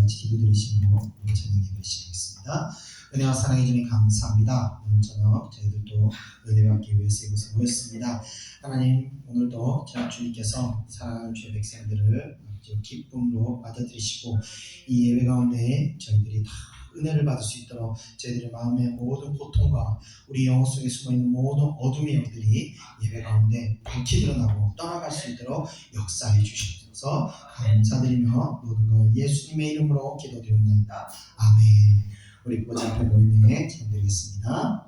같이 기도 드리심으로 우리 저녁 예배를 시작하겠습니다. 은혜와 사랑해 주님 감사합니다. 오늘 저녁 저희들도 은혜 받기 위해서 이곳에 모였습니다. 하나님, 오늘도 주님께서 사랑하는 주의 백성들을 기쁨으로 받아들이시고 이 예배 가운데 저희들이 다 은혜를 받을 수 있도록 저희들의 마음의 모든 고통과 우리 영혼 속에 숨어있는 모든 어둠의 영들이 예배 가운데 밝히 드러나고 떠나갈 수 있도록 역사해 주시옵소서. 감사드리며 모든 것 예수님의 이름으로 기도드립니다. 아멘. 우리 보좌 앞에 모임에 참드리겠습니다.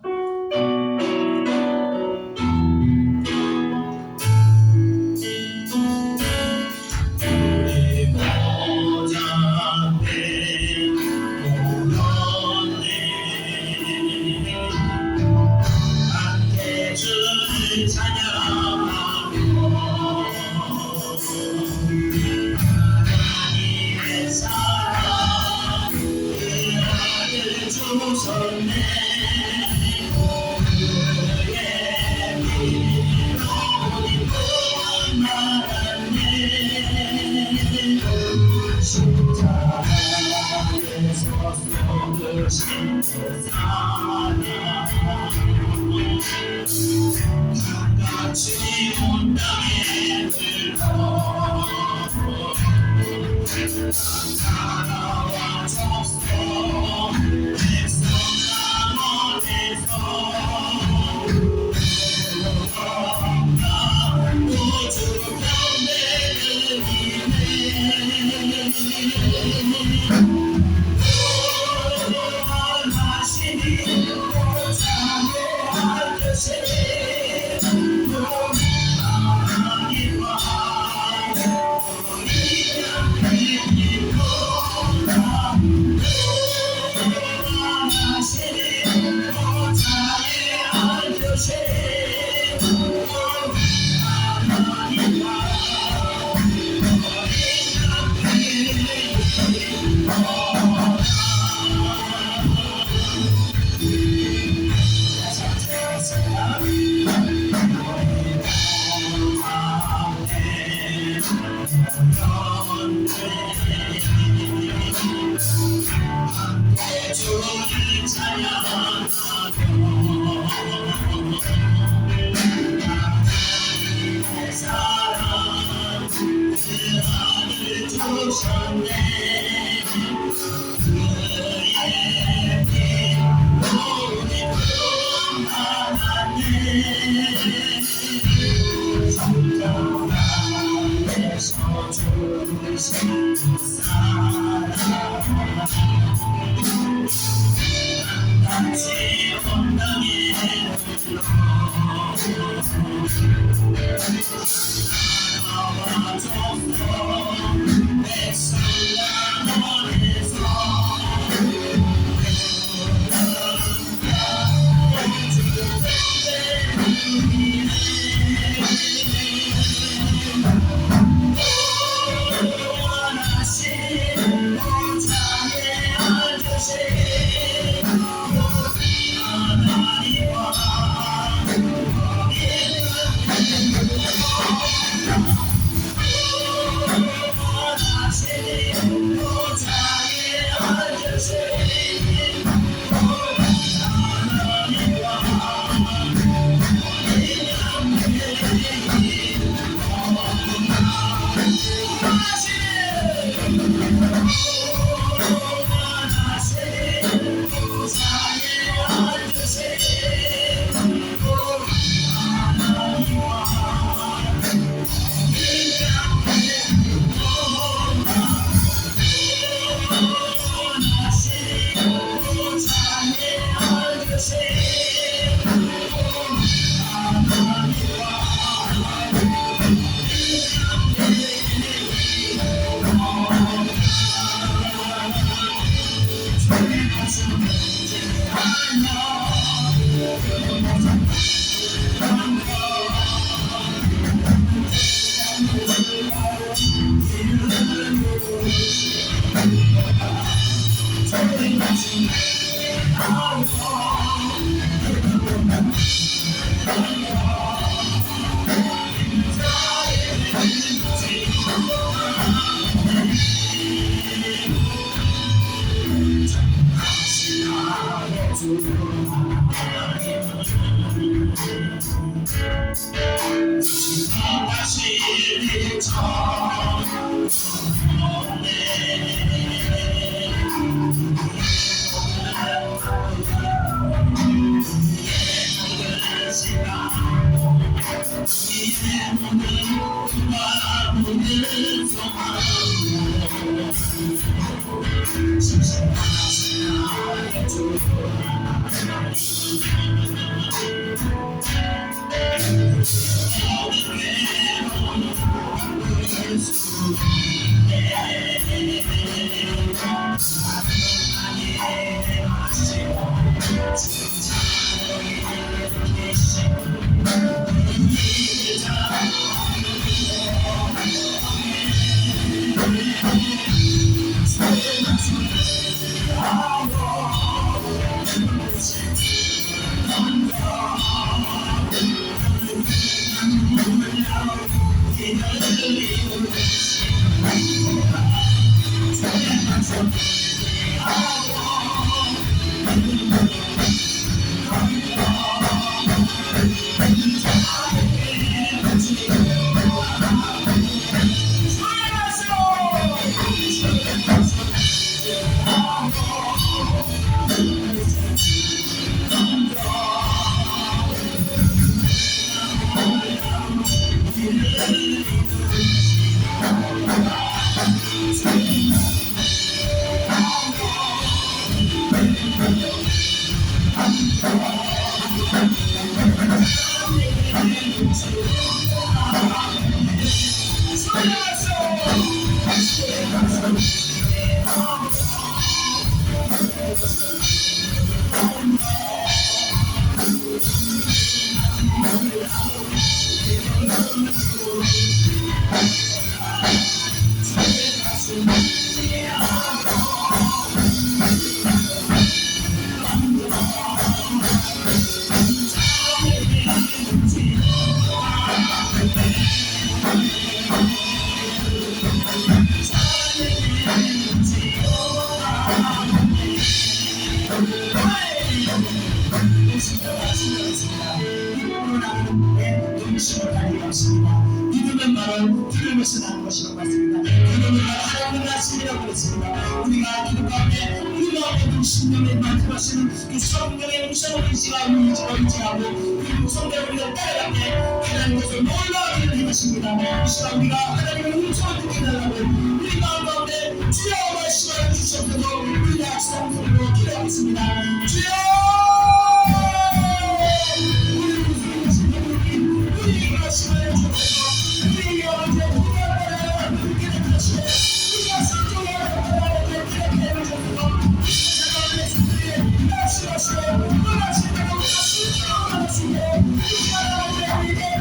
믿음은 바로 들음에서 나는 것이라고 말씀입니다. 믿음은 바로 하나님의 말씀이라고 그랬습니다. 우리가 기도 가운데 우리 마음에 그 신령에 만들어지는 그 성령의 무서운 의지가 의지하고 그리고 성령을 우리가 따라가게 하나님 것을 놀라운 일을 해주십니다. 이 시간 우리가 하나님의 음성을 듣게 달라고 우리 마음 가운데 주여 말씀을 주셔서 우리 약속한 소리로 기도하겠습니다. 주여 우리 말씀을 주셔서 우리 영혼의 구원을 함께 하시고 우리가 성경에 함께 해주셔서 이 세상의 말씀들이 말씀하시고 놀라시고 말씀하시고 이 나라의 우리에게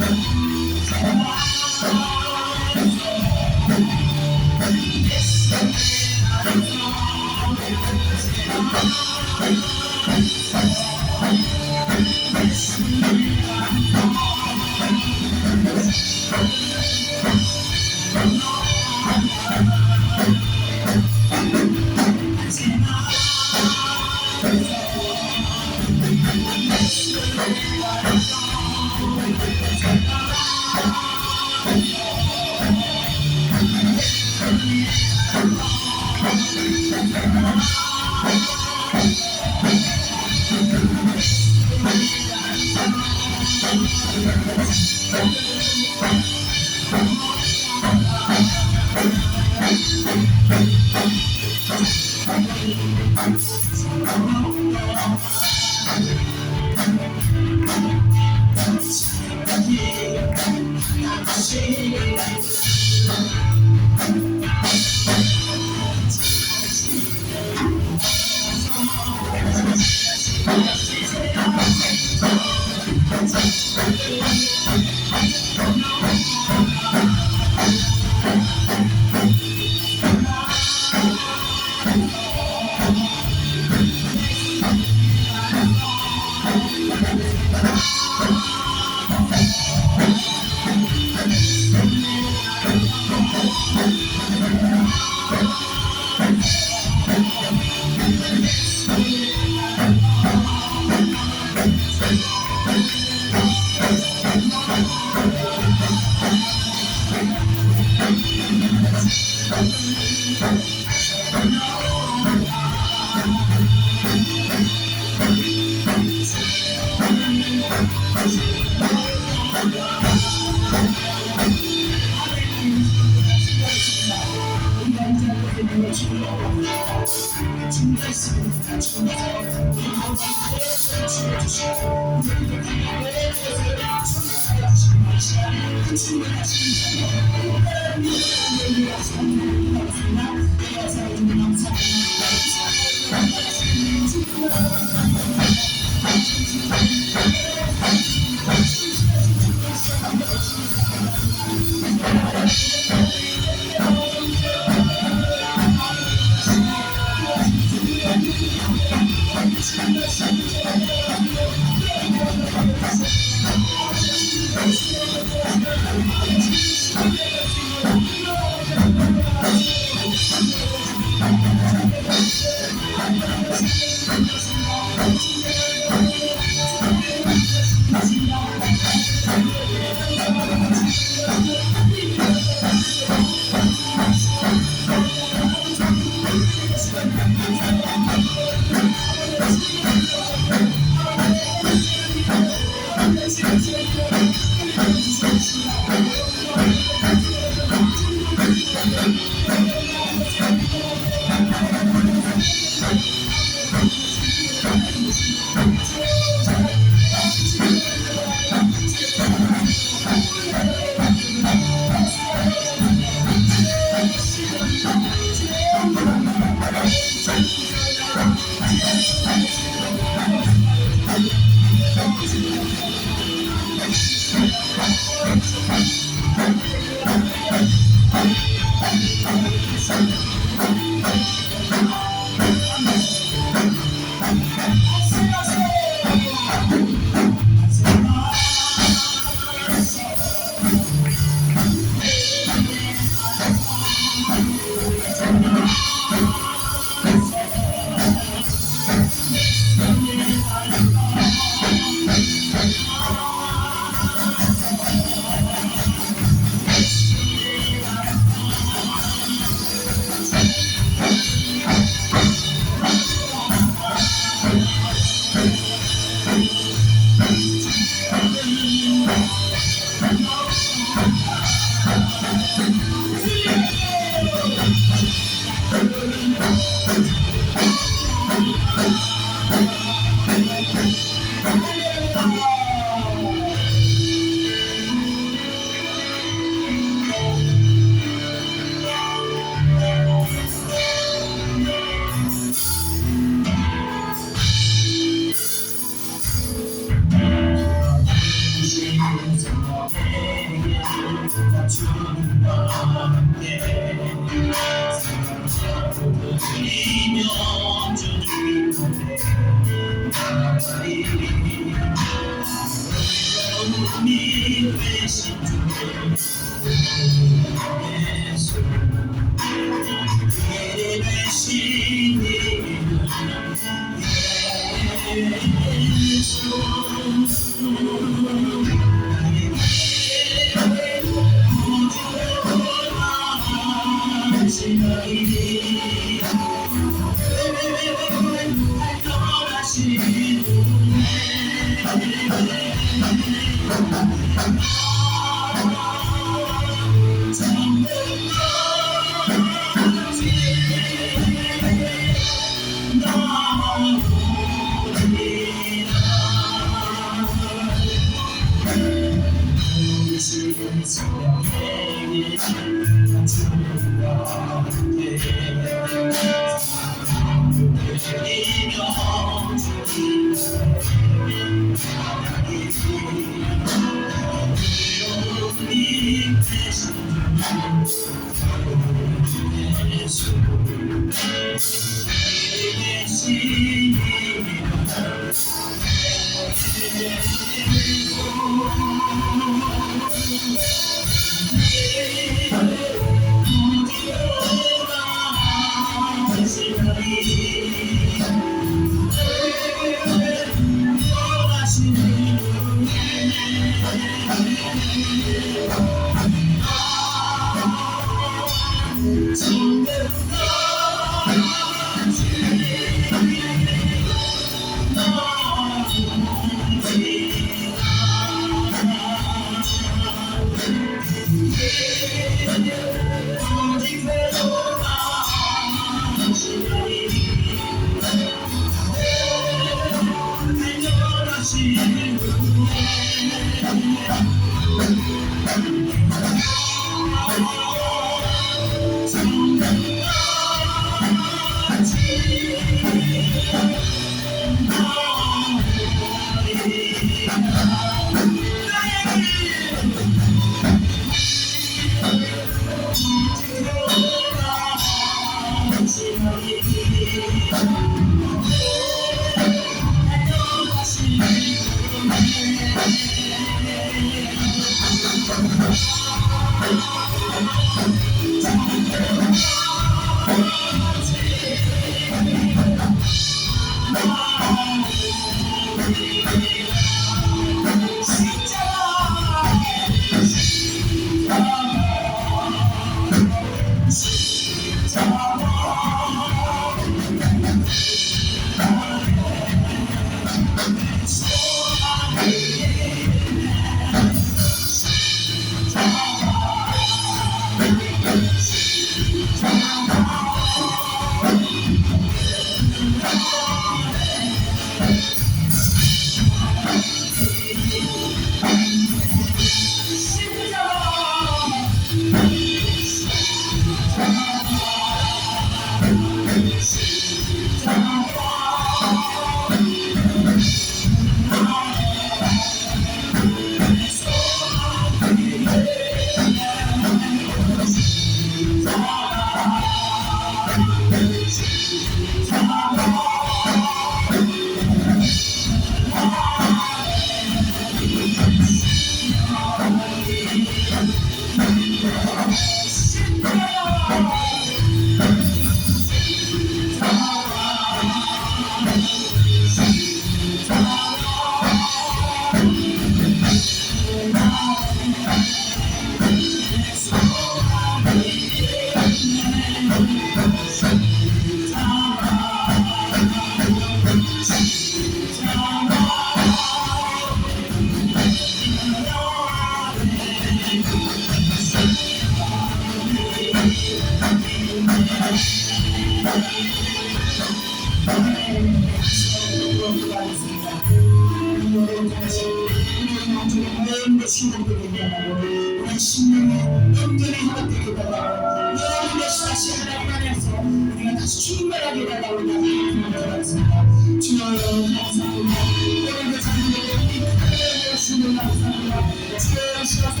우리 심령의 온전히 회복되게 달라고 모든 것이 다시 하나님 안에서 우리가 다시 충만하게 달라고 기도하겠습니다. 주여 감사합니다. 오늘도 자기들의 하나님의 신을 감사합니다. 주여 시간에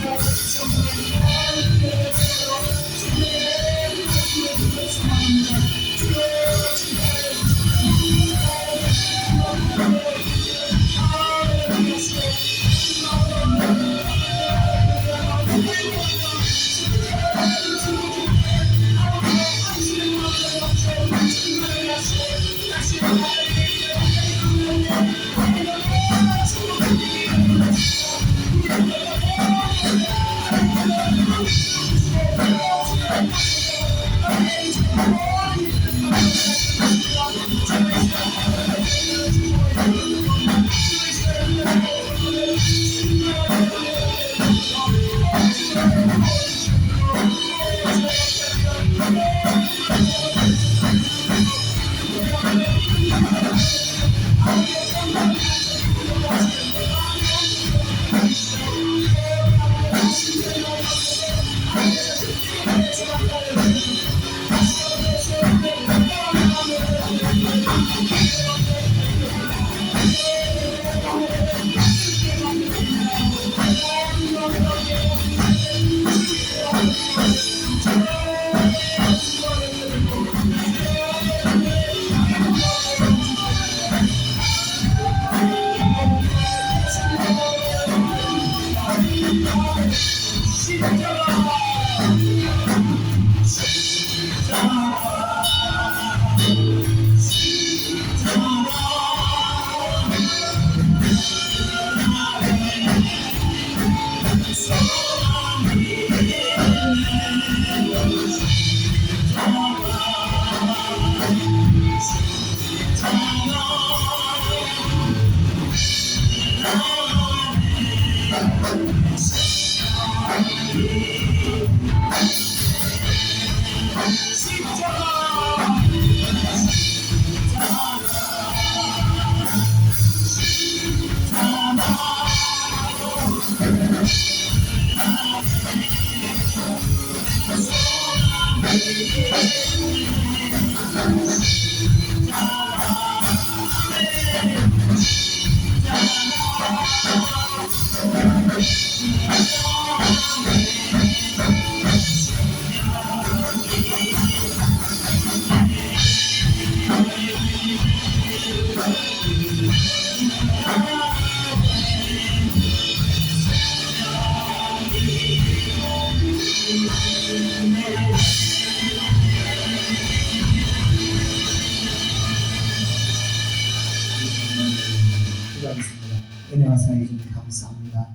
기도하겠습니다. 은혜와 사랑해 주님 감사합니다.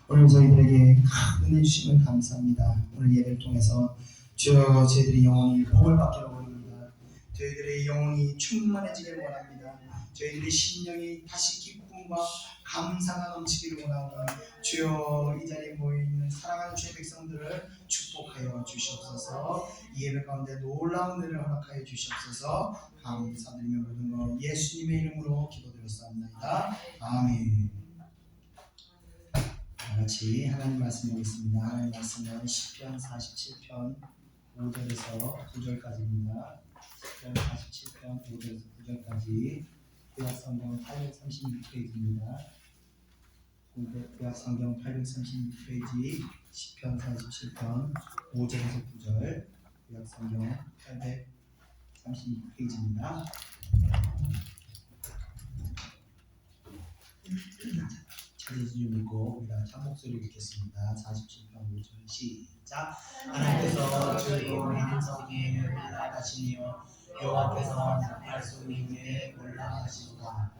오늘 저희들에게 큰 은혜 주시면 감사합니다. 오늘 예배를 통해서 주여 저희들이 영혼이 복을 받기를 원합니다. 저희들의 영혼이 충만해지기를 원합니다. 저희들의 심령이 다시 기쁨과 감사가 넘치기를 원하오니 주여 이 자리에 모여있는 사랑하는 주의 백성들을 축복하여 주시옵소서. 이 예배 가운데 놀라운 은혜를 허락하여 주시옵소서. 감사드리며 모든 것 예수님의 이름으로 기도드렸사옵나이다. 아멘. 같이 하나님 말씀 보겠습니다. 하나님 말씀은 시편 47편 5절에서 9절까지입니다. 시편 47편 5절에서 9절까지 구약성경 836페이지입니다. 구약성경 836페이지 시편 47편 5절에서 9절 구약성경 836페이지입니다. 찾으시면 읽고 우리가 한 목소리 읽겠습니다. 47편 5절 시작. 하나님께서 즐거운 행성에 올라가시며 여호와께서 납할 수 있게 올라가시도다.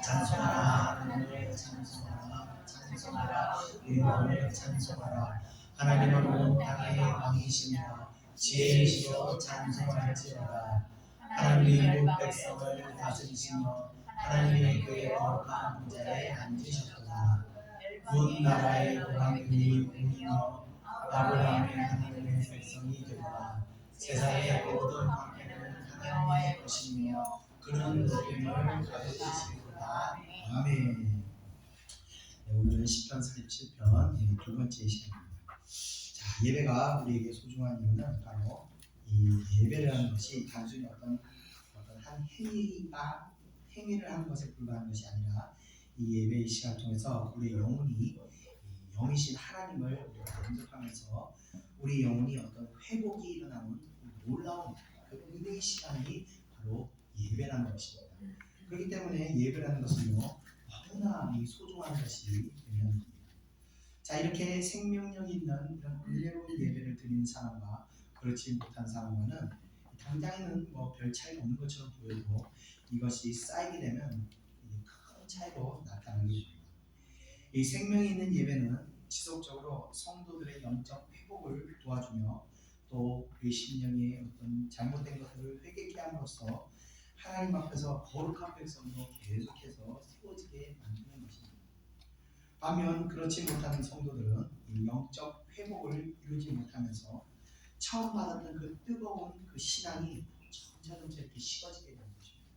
찬송하라 하나님을 찬송하라 찬송하라 여호와를 찬송하라. 하나님은 온 땅의 왕이십니다. 지혜이시여 찬송할지어다. 하나님이 온 백성을 다스리시며 하나님의 그의 거룩한 보좌에 앉으셨도다. 군 나라의 왕들이 운이며 아브라함의 하나님의 백성이 되도다. 세상의 모든 관계는 하나님의 것이며 그는 높임을 받으시리로다. 아멘. 네, 오늘은 시편 47편 두 번째 시간입니다. 자, 예배가 우리에게 소중한 이유는 바로 이 예배라는 것이 단순히 어떤 한 행위를 하는 것에 불과한 것이 아니라 이 예배의 시간을 통해서 우리의 영혼이 영이신 하나님을 우리가 영접하면서 우리 영혼이 어떤 회복이 일어나는 놀라운 그 은혜의 시간이 바로 예배라는 것입니다. 그렇기 때문에 예배라는 것은요 너무나 소중한 것이 되는 겁니다. 자, 이렇게 생명력 있는 이런 은혜로운 예배를 드리는 사람과 그렇지 못한 사람과는 당장에는 별 차이가 없는 것처럼 보여도 이것이 쌓이게 되면 큰 차이로 나타나게 됩니다. 이 생명이 있는 예배는 지속적으로 성도들의 영적 회복을 도와주며 또 그 심령의 어떤 잘못된 것들을 회개케 함으로써 하나님 앞에서 거룩한 백성으로 계속해서 세워지게 만드는 것입니다. 반면 그렇지 못하는 성도들은 이 영적 회복을 이루지 못하면서 처음 받았던 그 뜨거운 그 신앙이 점차 이렇게 식어지게 되는 것입니다.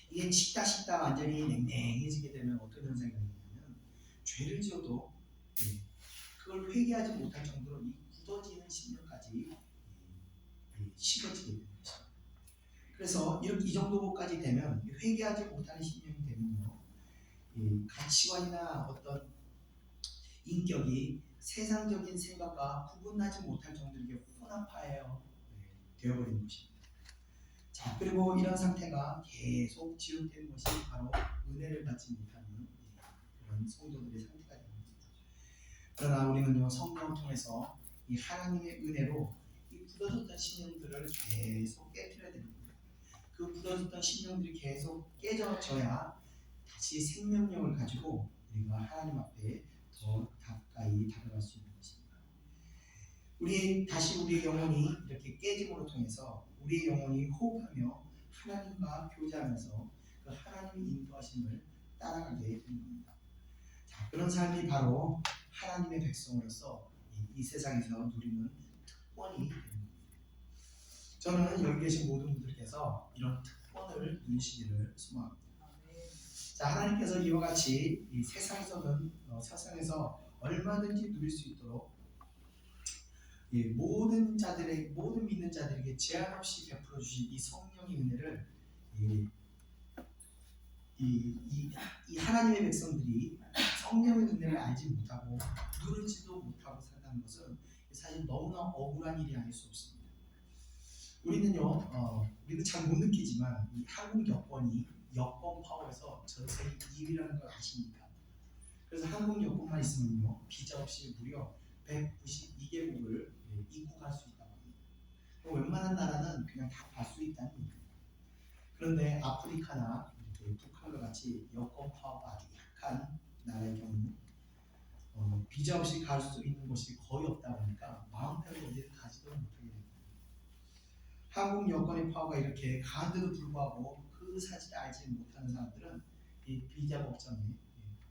이게 식다 완전히 냉랭해지게 되면 어떤 현상이 생기냐면 죄를 지어도 그걸 회개하지 못할 정도로 이 굳어지는 심령까지 식어지게 되는 것입니다. 그래서 이 정도까지 되면 회개하지 못하는 심령이 되면요 가치관이나 어떤 인격이 세상적인 생각과 구분하지 못할 정도로 혼합하여 되어버리는 것입니다. 자, 그리고 이런 상태가 계속 지속되는 것이 바로 은혜를 받지 못하는 그런 성도들의 상태가 됩니다. 그러나 우리는요 성경을 통해서 이 하나님의 은혜로 이 굳어졌던 심령들을 계속 깨뜨려야 됩니다. 그 굳어졌던 심령들이 계속 깨져져야 다시 생명력을 가지고 우리가 하나님 앞에 더 가까이 다가갈 수 있는 것입니다. 다시 우리의 영혼이 이렇게 깨짐으로 통해서 우리의 영혼이 호흡하며 하나님과 교제하면서 그 하나님의 인도하심을 따라가게 되는 겁니다. 자, 그런 삶이 바로 하나님의 백성으로서 이 세상에서 누리는 특권이 되는 겁니다. 저는 여기 계신 모든 분들께서 이런 특권을 누리시기를 소망합니다. 자, 하나님께서 이와 같이 이 세상에서 얼마든지 누릴 수 있도록 모든 믿는 자들에게 제한 없이 베풀어 주신 이 성령의 은혜를 이 하나님의 백성들이 성령의 은혜를 알지 못하고 누리지도 못하고 산다는 것은 사실 너무나 억울한 일이 아닐 수 없습니다. 우리는 잘 못 느끼지만 이 한국 여권 파워에서 전 세계 2위라는 걸 아십니까? 그래서 한국 여권만 있으면요 비자 없이 무려 192개국을 입국할 수 있다고 합니다. 웬만한 나라는 그냥 다 갈 수 있다는 얘기입니다. 그런데 아프리카나 이렇게 북한과 같이 여권 파워가 아주 약한 나라의 경우 비자 없이 갈 수 있는 곳이 거의 없다 보니까 마음대로 어디를 가지도 못하게 됩니다. 한국 여권의 파워가 이렇게 강한데도 불구하고 그 사실을 알지 못하는 사람들은 이 비자 걱정에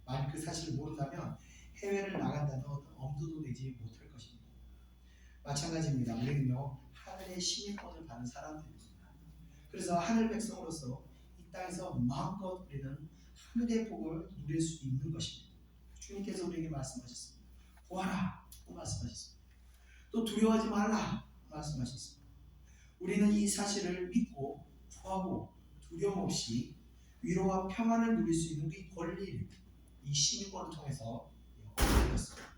만약 그 사실을 모른다면 해외를 나간다는 어떤 엄두도 내지 못할 것입니다. 마찬가지입니다. 우리는요 하늘의 시민권을 받은 사람들입니다. 그래서 하늘 백성으로서 이 땅에서 마음껏 우리는 하늘의 복을 누릴 수 있는 것입니다. 주님께서 우리에게 말씀하셨습니다. 구하라 또 말씀하셨습니다. 또 두려워하지 말라 말씀하셨습니다. 우리는 이 사실을 믿고 구하고 두려움 없이 위로와 평안을 누릴 수 있는 이 권리를 이 시민권을 통해서 얻게 되었습니다.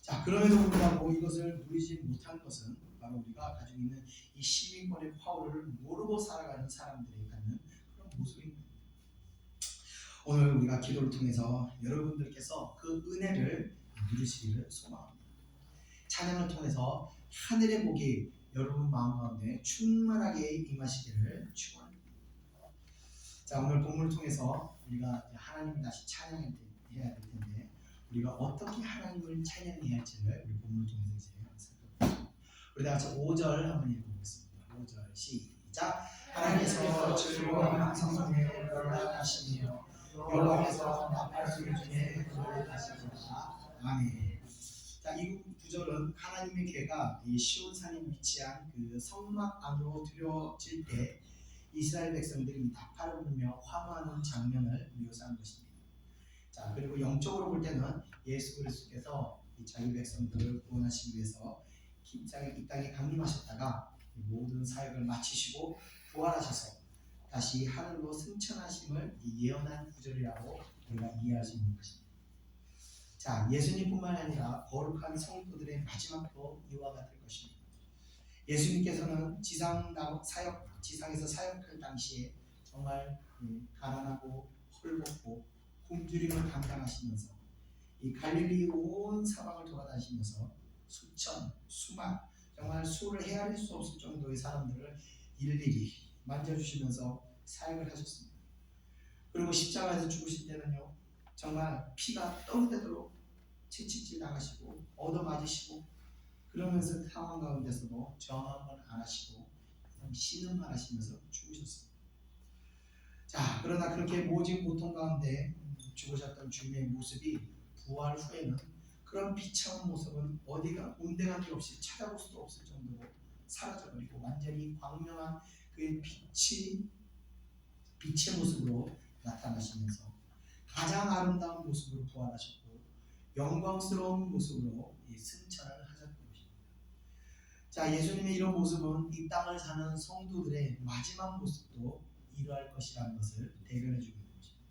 자, 그럼에도 불구하고 이것을 누리지 못한 것은 바로 우리가 가지고 있는 이 시민권의 파워를 모르고 살아가는 사람들이 갖는 그런 모습입니다. 오늘 우리가 기도를 통해서 여러분들께서 그 은혜를 누리시기를 소망합니다. 찬양을 통해서 하늘의 복이 여러분 마음 가운데 충만하게 임하시기를 축원합니다. 자, 오늘 본문을 통해서 우리가 하나님을 다시 찬양해야 될 텐데 우리가 어떻게 하나님을 찬양해야 할지를 우리 본문을 통해서 이제 살펴보겠습니다. 우리 다 같이 5절 한번 읽어보겠습니다. 5절 시작. 하나님께서 즐거운 성성에 연락하시며 여호와께서 나팔 소리 중에 노래하시리라. 아멘. 자, 이 구절은 하나님의 궤가 이 시온산에 위치한 그 성막 안으로 들여질 때 이스라엘 백성들이 나팔을 불며 환호하는 장면을 묘사한 것입니다. 자, 그리고 영적으로 볼 때는 예수 그리스도께서 자기 백성들을 구원하시기 위해서 이 땅에 강림하셨다가 모든 사역을 마치시고 부활하셔서 다시 하늘로 승천하심을 예언한 구절이라고 우리가 이해할 수 있는 것입니다. 자, 예수님뿐만 아니라 거룩한 성도들의 마지막도 이와 같을 것입니다. 예수님께서는 지상에서 사역할 당시에 정말 가난하고 헐벗고 굶주림을 감당하시면서 이 갈릴리 온 사방을 돌아다니시면서 수천, 수만, 정말 수를 헤아릴 수 없을 정도의 사람들을 일일이 만져주시면서 사역을 하셨습니다. 그리고 십자가에서 죽으실 때는요 정말 피가 떨어지도록 채찍질 당하시고 얻어맞으시고 그러면서 상황 가운데서도 저항을 안 하시고 신음만 하시면서 죽으셨습니다. 자, 그러나 그렇게 모진 고통 가운데 죽으셨던 주님의 모습이 부활 후에는 그런 비참한 모습은 어디가 온데간데 없이 찾아볼 수도 없을 정도로 사라져버리고 완전히 광명한 그의 빛의 모습으로 나타나시면서 가장 아름다운 모습으로 부활하셨고 영광스러운 모습으로 승천을 하셨던 것입니다. 자, 예수님의 이런 모습은 이 땅을 사는 성도들의 마지막 모습도 이루할 것이라는 것을 대변해주고 있는 것입니다.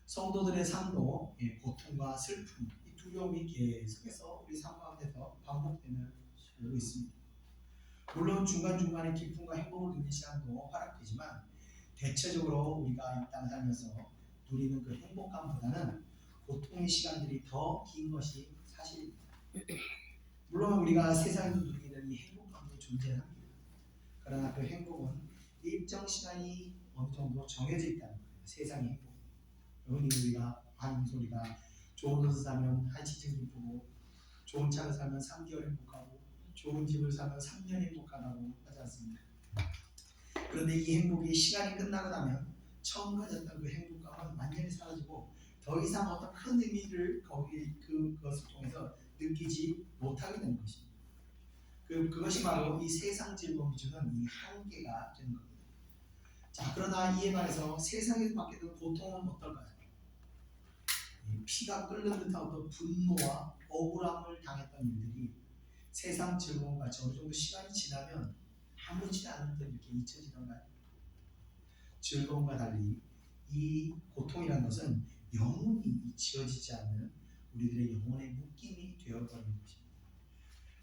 성도들의 삶도 고통과 슬픔, 이 두려움이 계속해서 우리 삶 가운데서 반복되고 있습니다. 물론 중간중간에 기쁨과 행복을 누리는 시간도 허락되지만 대체적으로 우리가 이 땅 살면서 누리는 그 행복감보다는 고통의 시간들이 더 긴 것이 사실입니다. 물론 우리가 세상에서 누리게 되는 이 행복감도 존재합니다. 그러나 그 행복은 일정 시간이 어느 정도 정해져 있다는 거예요. 세상의 행복. 우리가 하는 소리가 좋은 옷을 사면 한시쯤 기쁘고 좋은 차를 사면 3개월 행복하고 좋은 집을 사면 3년 행복하다고 하지 않습니까? 그런데 이 행복이 시간이 끝나고 나면 처음 가졌던 그 행복감은 완전히 사라지고 더 이상 어떤 큰 의미를 그것을 통해서 느끼지 못하게 되는 것입니다. 그것이 바로 이 세상 즐거움이 주는 이 한계가 되는 겁니다. 자, 그러나 이에 반해서 세상에서 받게 된 고통은 어떨까요? 피가 끓는 듯한 어떤 분노와 억울함을 당했던 일들이 세상 즐거움과 어느 정도 시간이 지나면 아무렇지 않은 듯 이렇게 잊혀지던가요? 즐거움과 달리 이 고통이라는 것은 영원히 지워지지 않는 우리들의 영혼의 묶임이 되어버리는 것입니다.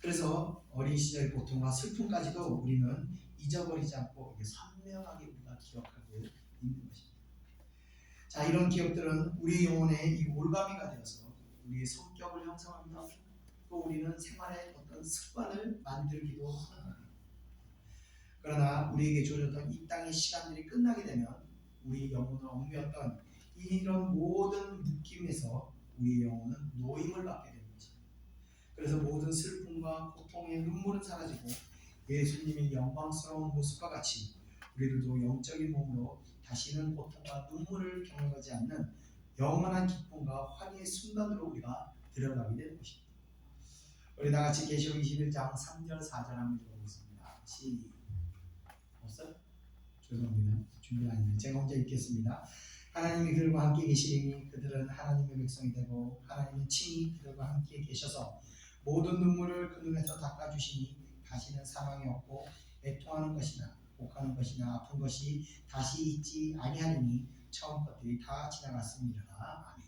그래서 어린 시절의 고통과 슬픔까지도 우리는 잊어버리지 않고 선명하게 우리가 기억하고 있는 것입니다. 자, 이런 기억들은 우리의 영혼에 이 올가미가 되어서 우리의 성격을 형성합니다. 또 우리는 생활의 어떤 습관을 만들기도 하는 겁니다. 그러나 우리에게 주어졌던 이 땅의 시간들이 끝나게 되면 우리의 영혼을 얽매였던 이런 모든 묶임에서 우리의 영혼은 노임을 받게 되는 것입니다. 그래서 모든 슬픔과 고통의 눈물은 사라지고 예수님의 영광스러운 모습과 같이 우리들도 영적인 몸으로 다시는 고통과 눈물을 경험하지 않는 영원한 기쁨과 환희의 순간으로 우리가 들어가게 되는 것입니다. 우리 다같이 계시록 21장 3절 4절 한번 읽어보겠습니다. 없어요? 죄송합니다. 준비 아닙니다. 제가 혼자 읽겠습니다. 하나님이 그들과 함께 계시리니 그들은 하나님의 백성이 되고 하나님은 친히 그들과 함께 계셔서 모든 눈물을 그 눈에서 닦아주시니 다시는 사망이 없고 애통하는 것이나 곡하는 것이나 아픈 것이 다시 있지 아니하리니 처음 것들이 다 지나갔습니다. 아멘.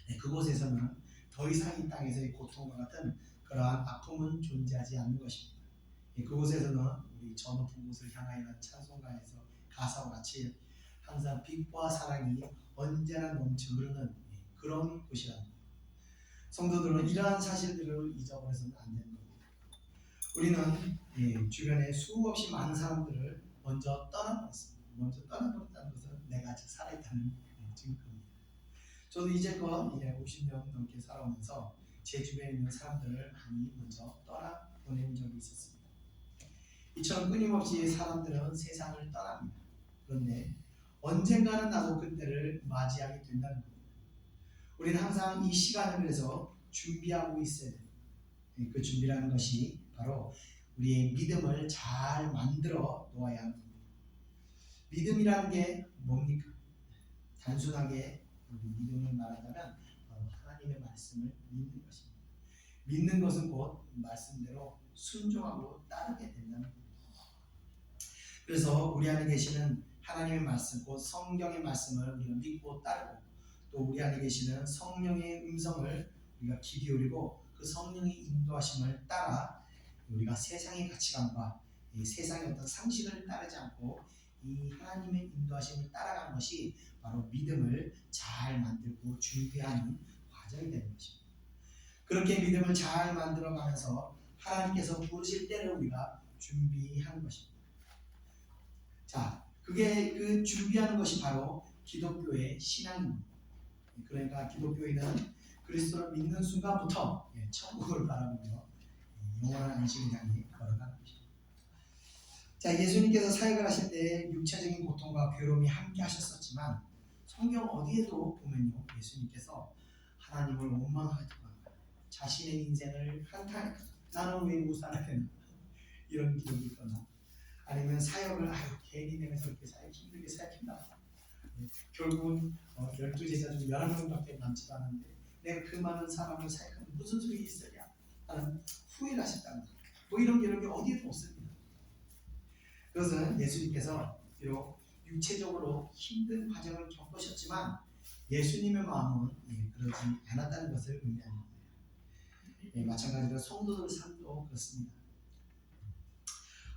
네, 그곳에서는 더 이상 이 땅에서의 고통과 같은 그러한 아픔은 존재하지 않는 것입니다. 그곳에서는 우리 저 높은 곳을 향하여 찬송가에서 가사와 같이 항상 빛과 사랑이 언제나 넘쳐 흐르는 그런 곳이랍니다. 성도들은 이러한 사실들을 잊어버려서는 안 되는 겁니다. 우리는 주변에 수없이 많은 사람들을 먼저 떠나버렸습니다. 먼저 떠나버렸다는 것은 내가 아직 살아있다는 증거입니다. 저도 이제껏 50년 넘게 살아오면서 제 주변에 있는 사람들을 많이 먼저 떠나보낸 적이 있었습니다. 이처럼 끊임없이 사람들은 세상을 떠납니다. 그런데 언젠가는 나도 그때를 맞이하게 된다는 겁니다. 우리는 항상 이 시간을 그래서 준비하고 있어야 됩니다. 그 준비라는 것이 바로 우리의 믿음을 잘 만들어 놓아야 합니다. 믿음이라는 게 뭡니까? 단순하게 우리 믿음을 말하자면 하나님의 말씀을 믿는 것입니다. 믿는 것은 곧 말씀대로 순종하고 따르게 된다는 겁니다. 그래서 우리 안에 계시는 하나님의 말씀, 곧 성경의 말씀을 우리가 믿고 따르고 또 우리 안에 계시는 성령의 음성을 우리가 귀 기울이고 그 성령의 인도하심을 따라 우리가 세상의 가치관과 이 세상의 어떤 상식을 따르지 않고 이 하나님의 인도하심을 따라가는 것이 바로 믿음을 잘 만들고 준비하는 과정이 되는 것입니다. 그렇게 믿음을 잘 만들어가면서 하나님께서 부르실 때를 우리가 준비하는 것입니다. 자, 그게 그 준비하는 것이 바로 기독교의 신앙입니다. 그러니까 기독교인은 그리스도를 믿는 순간부터 천국을 바라보며 영원한 안식을 향해 걸어가는 것입니다. 자, 예수님께서 사역을 하실 때 육체적인 고통과 괴로움이 함께 하셨었지만 성경 어디에도 보면요, 예수님께서 하나님을 원망하였던 자신의 인생을 한탄했다. 나는 왜 무사하게 되나? 이런 기록이 있거나 아니면 사역을 괜히 내가 저렇게 힘들게 사역했나? 결국은 12제자 중 11명밖에 남지도 않았는데 내가 그 많은 사람을 사역하는 무슨 소용이 있으랴 하는 후회를 하셨다는 거예요. 뭐 이런 기록이 어디에도 없습니다. 그것은 예수님께서 비록 육체적으로 힘든 과정을 겪으셨지만 예수님의 마음은 그러지 않았다는 것을 의미합니다. 마찬가지로 성도들 삶도 그렇습니다.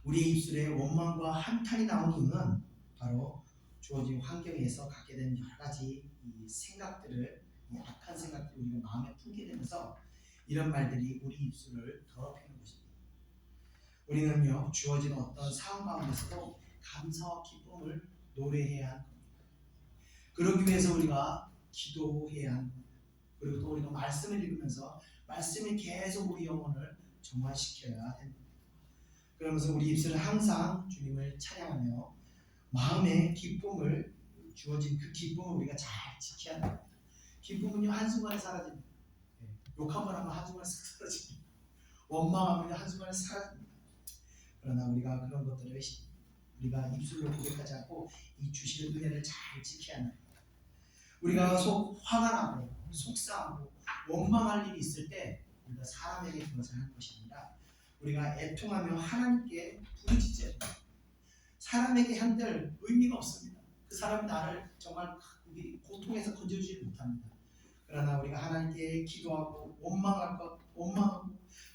우리의 입술에 원망과 한탄이 나오는 이유는 바로 주어진 환경에서 갖게 된 여러 가지 이 생각들을, 이 악한 생각들을 우리가 마음에 품게 되면서 이런 말들이 우리 입술을 더럽히는 것입니다. 우리는요, 주어진 어떤 상황 가운데서도 감사와 기쁨을 노래해야 하는 겁니다. 그러기 위해서 우리가 기도해야 하는 겁니다. 그리고 또 우리가 말씀을 읽으면서 말씀이 계속 우리 영혼을 정화시켜야 됩니다. 그러면서 우리 입술은 항상 주님을 찬양하며 마음의 기쁨을, 주어진 그 기쁨을 우리가 잘 지켜야 합니다. 기쁨은요, 한순간에 사라집니다. 욕 한 번 하면 한순간에 싹 사라집니다. 원망하면 한순간에 사라집니다. 그러나 우리가 그런 것들을 우리가 입술로 고백하지 않고 이 주시는 은혜를 잘 지켜야 합니다. 우리가 화가 나고 속상하고 원망할 일이 있을 때 우리가 사람에게 그것을 하는 것이 아니라 우리가 애통하며 하나님께 부르짖어야 됩니다. 사람에게 한들 의미가 없습니다. 그 사람이 나를 정말 고통에서 건져주지 못합니다. 그러나 우리가 하나님께 기도하고 원망하고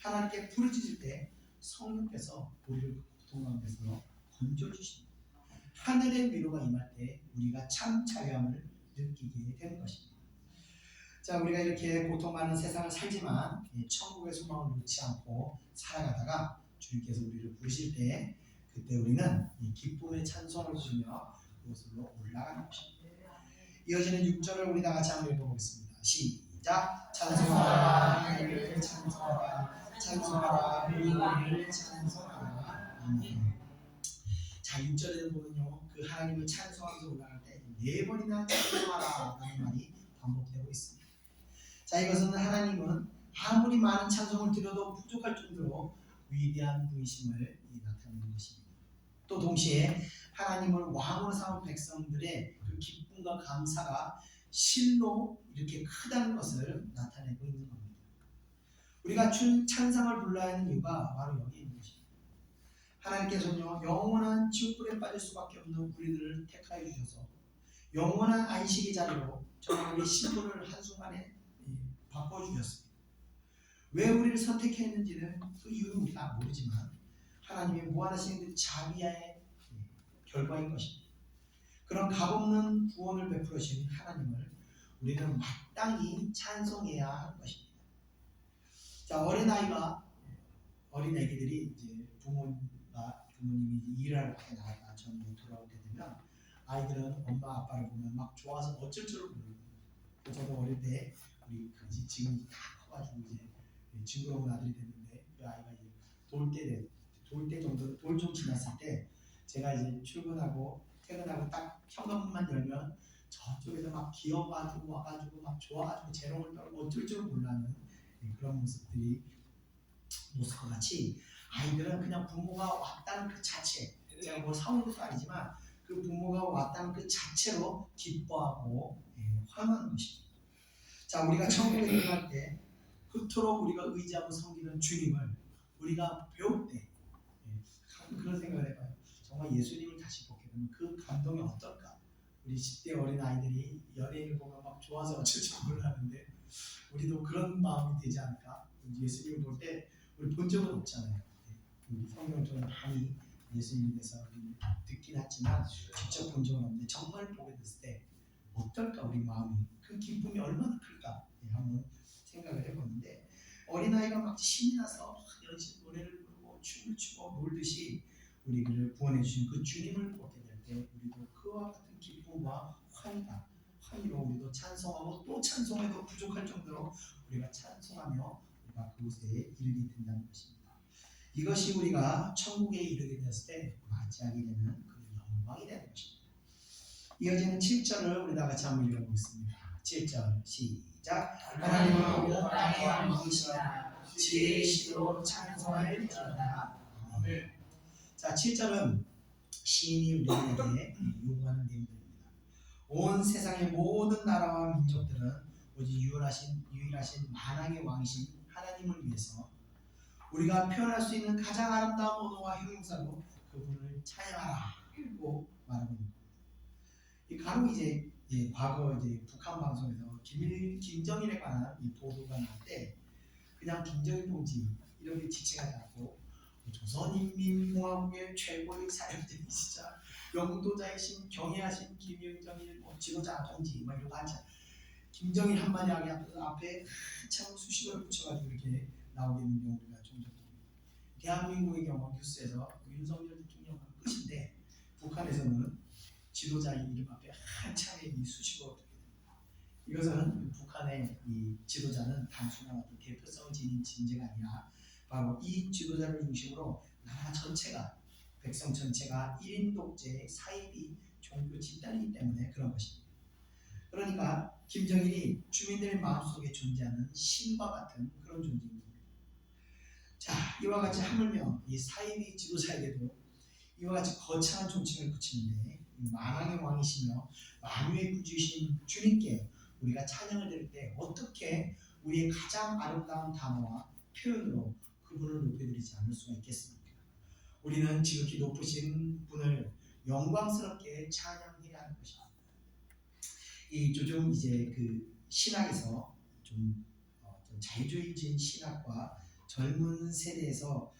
하나님께 부르짖을 때 성령께서 우리를 그 고통 가운데서 건져주십니다. 하늘의 위로가 임할 때 우리가 참 자유함을 느끼게 되는 것입니다. 자, 우리가 이렇게 고통 많은 세상을 살지만 천국의 소망을 놓지 않고 살아가다가 주님께서 우리를 부르실 때 그때 우리는 이 기쁨의 찬송을 부르며 그곳으로 올라가는 것입니다. 이어지는 6절을 우리 다 같이 한번 읽어보겠습니다. 시작. 찬송하라 하나님을 찬송하라 찬송하라 우리를 찬송하라. 아멘. 자, 6절에 보면요, 그 하나님을 찬송하면서 올라갈 때 4번이나 찬송하라 라는 말이 반복되고 있습니다. 자, 이것은 하나님은 아무리 많은 찬송을 드려도 부족할 정도로 위대한 분이심을 나타내는 것입니다. 또 동시에 하나님을 왕으로 삼은 백성들의 그 기쁨과 감사가 실로 이렇게 크다는 것을 나타내고 있는 겁니다. 우리가 찬상을 불러야 하는 이유가 바로 여기 있는 것입니다. 하나님께서는요, 영원한 지옥불에 빠질 수밖에 없는 우리들을 택하여 주셔서 영원한 안식의 자리로 정말 우리 신분을 한순간에 바꿔주셨습니다. 왜 우리를 선택했는지는 그 이유는 우리가 모르지만 하나님의 무한하신 그 자비의 결과인 것입니다. 그런 값없는 구원을 베풀어 주신 하나님을 우리는 마땅히 찬송해야 하는 것입니다. 자, 어린 애기들이 이제 부모님이 일을 할 때 나갔다 저녁에 돌아올 때 되면 아이들은 엄마 아빠를 보면 막 좋아서 어쩔 줄을 모르고, 저도 어릴 때 우리 지금 다 커가지고 이제 징그러운 아들이 됐는데 그 아이가 이제 돌 때 정도 돌 좀 지났을 때 제가 이제 출근하고 퇴근하고 딱 현관문만 열면 저쪽에서 막 기어가지고 와가지고 막 좋아가지고 재롱을 떨고 어쩔 줄 몰라는 그런 모습과 같이 아이들은 그냥 부모가 왔다는 그 자체, 제가 뭐 사온 것도 아니지만 그 부모가 왔다는 그 자체로 기뻐하고 환호하는 것입니다. 자, 우리가 천국에 들어갈 때 그토록 우리가 의지하고 섬기는 주님을 우리가 배울 때 그런 생각을 해봐요. 정말 예수님을 다시 보게 되면 그 감동이 어떨까? 우리 10대 어린 아이들이 연예인을 보면 막 좋아서 어쩔 줄 몰랐는데 우리도 그런 마음이 되지 않을까? 예수님을 볼 때 우리 본 적은 없잖아요. 우리 성경을 좀 많이 예수님에 대해서 듣긴 했지만 직접 본 적은 없는데 정말 보게 됐을 때 어떨까? 우리 마음이 그 기쁨이 얼마나 클까? 한번 생각을 해보는데 어린아이가 막 신이 나서 연신 노래를 부르고 춤을 추고 놀듯이 우리를 구원해 주신 그 주님을 보게 될 때 우리도 그와 같은 기쁨과 환희로 우리도 찬송하고 또 찬송해도 부족할 정도로 우리가 찬송하며 우리가 그곳에 이르게 된다는 것입니다. 이것이 우리가 천국에 이르게 되었을 때 맞이하게 되는 그 영광이 되는 것입니다. 이어지는 7절을 우리 다 같이 한번 읽어보겠습니다. 7절 시작. 하나님은 온 땅의 왕이시라 지혜의 시로 찬송할지어다. 아멘. 자, 7절은 시인이 우리에게 요구하는 내용들입니다. 온 세상의 모든 나라와 민족들은 오직 유일하신 만왕의 왕이신 하나님을 위해서 우리가 표현할 수 있는 가장 아름다운 언어와 형용사로 그분을 찬양하라고 말하고 있는 겁니다. 간혹 이제 과거 이제 북한 방송에서 김정일에 관한 이 보도가 날 때 그냥 김정일 동지 이렇게 지칭하지 않고 조선인민공화국의 최고의 사령관이시자 영도자이신 경애하신 김영정일 지도자 동지 이런 거 하자. 김정일 한마디 하기 앞에 한참 수식어를 붙여가지고 이렇게 나오게 되는 경우가 종종 있습니다. 대한민국의 경우 뉴스에서 윤석열 대통령은 끝인데 북한에서는 지도자 이름 앞에 한참의 이 수식어가 붙게 됩니다. 이것은 북한의 이 지도자는 단순한 어떤 대표성을 지닌 존재가 아니라 바로 이 지도자를 중심으로 나라 전체가 백성 전체가 1인 독재, 사이비, 종교 집단이기 때문에 그런 것입니다. 그러니까 김정일이 주민들의 마음속에 존재하는 신과 같은 그런 존재입니다. 자, 이와 같이 하물며 이 사이비 지도자에게도 이와 같이 거창한 존칭을 붙이는데 만왕의 왕이시며 만유의 구주이신 주님께 우리가 찬양을 드릴 때 어떻게 우리의 가장 아름다운 단어와 표현으로 그분을 높여드리지 않을 수가 있겠습니까? 우리는 지극히 높으신 분을 영광스럽게 찬양해야 하는 것입니다. 요즘 이제 그 신학에서 좀 자유주의적인 신학과 젊은 세대에서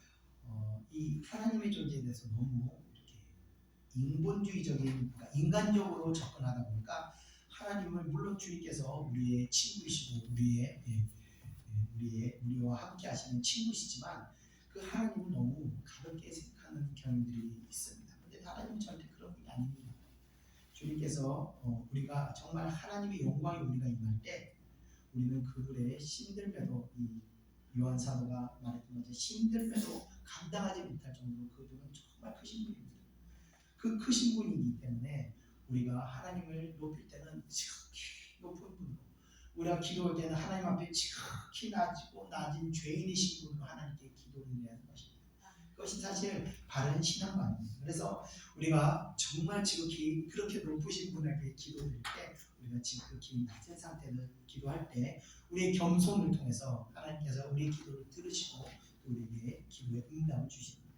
이 하나님의 존재에 대해서 너무 이렇게 인본주의적인, 그러니까 인간적으로 접근하다 보니까 하나님을 물론 주님께서 우리의 친구이시고 우리와 함께 하시는 친구시지만 그 하나님을 너무 가볍게 생각하는 경향들이 있습니다. 그런데 하나님은 절대 그런 분이 아닙니다. 주님께서 우리가 정말 하나님의 영광이 우리가 임할 때 우리는 그들의 힘들매도 이 요한 사도가 말했던 것처럼 힘들매도 감당하지 못할 정도로 그분은 정말 크신 분입니다. 그 크신 분이기 때문에 우리가 하나님을 높일 때는 지극히 높은 분으로, 우리가 기도할 때는 하나님 앞에 지극히 낮은 죄인이신 분으로 하나님께 기도를 해야 하는 것입니다. 그것이 사실 바른 신앙관입니다. 그래서 우리가 정말 지극히 그렇게 높으신 분에게 기도드릴 때, 우리가 지극히 낮은 상태를 기도할 때 우리의 겸손을 통해서 하나님께서 우리의 기도를 들으시고 우리에게 기도의 응답을 주십니다.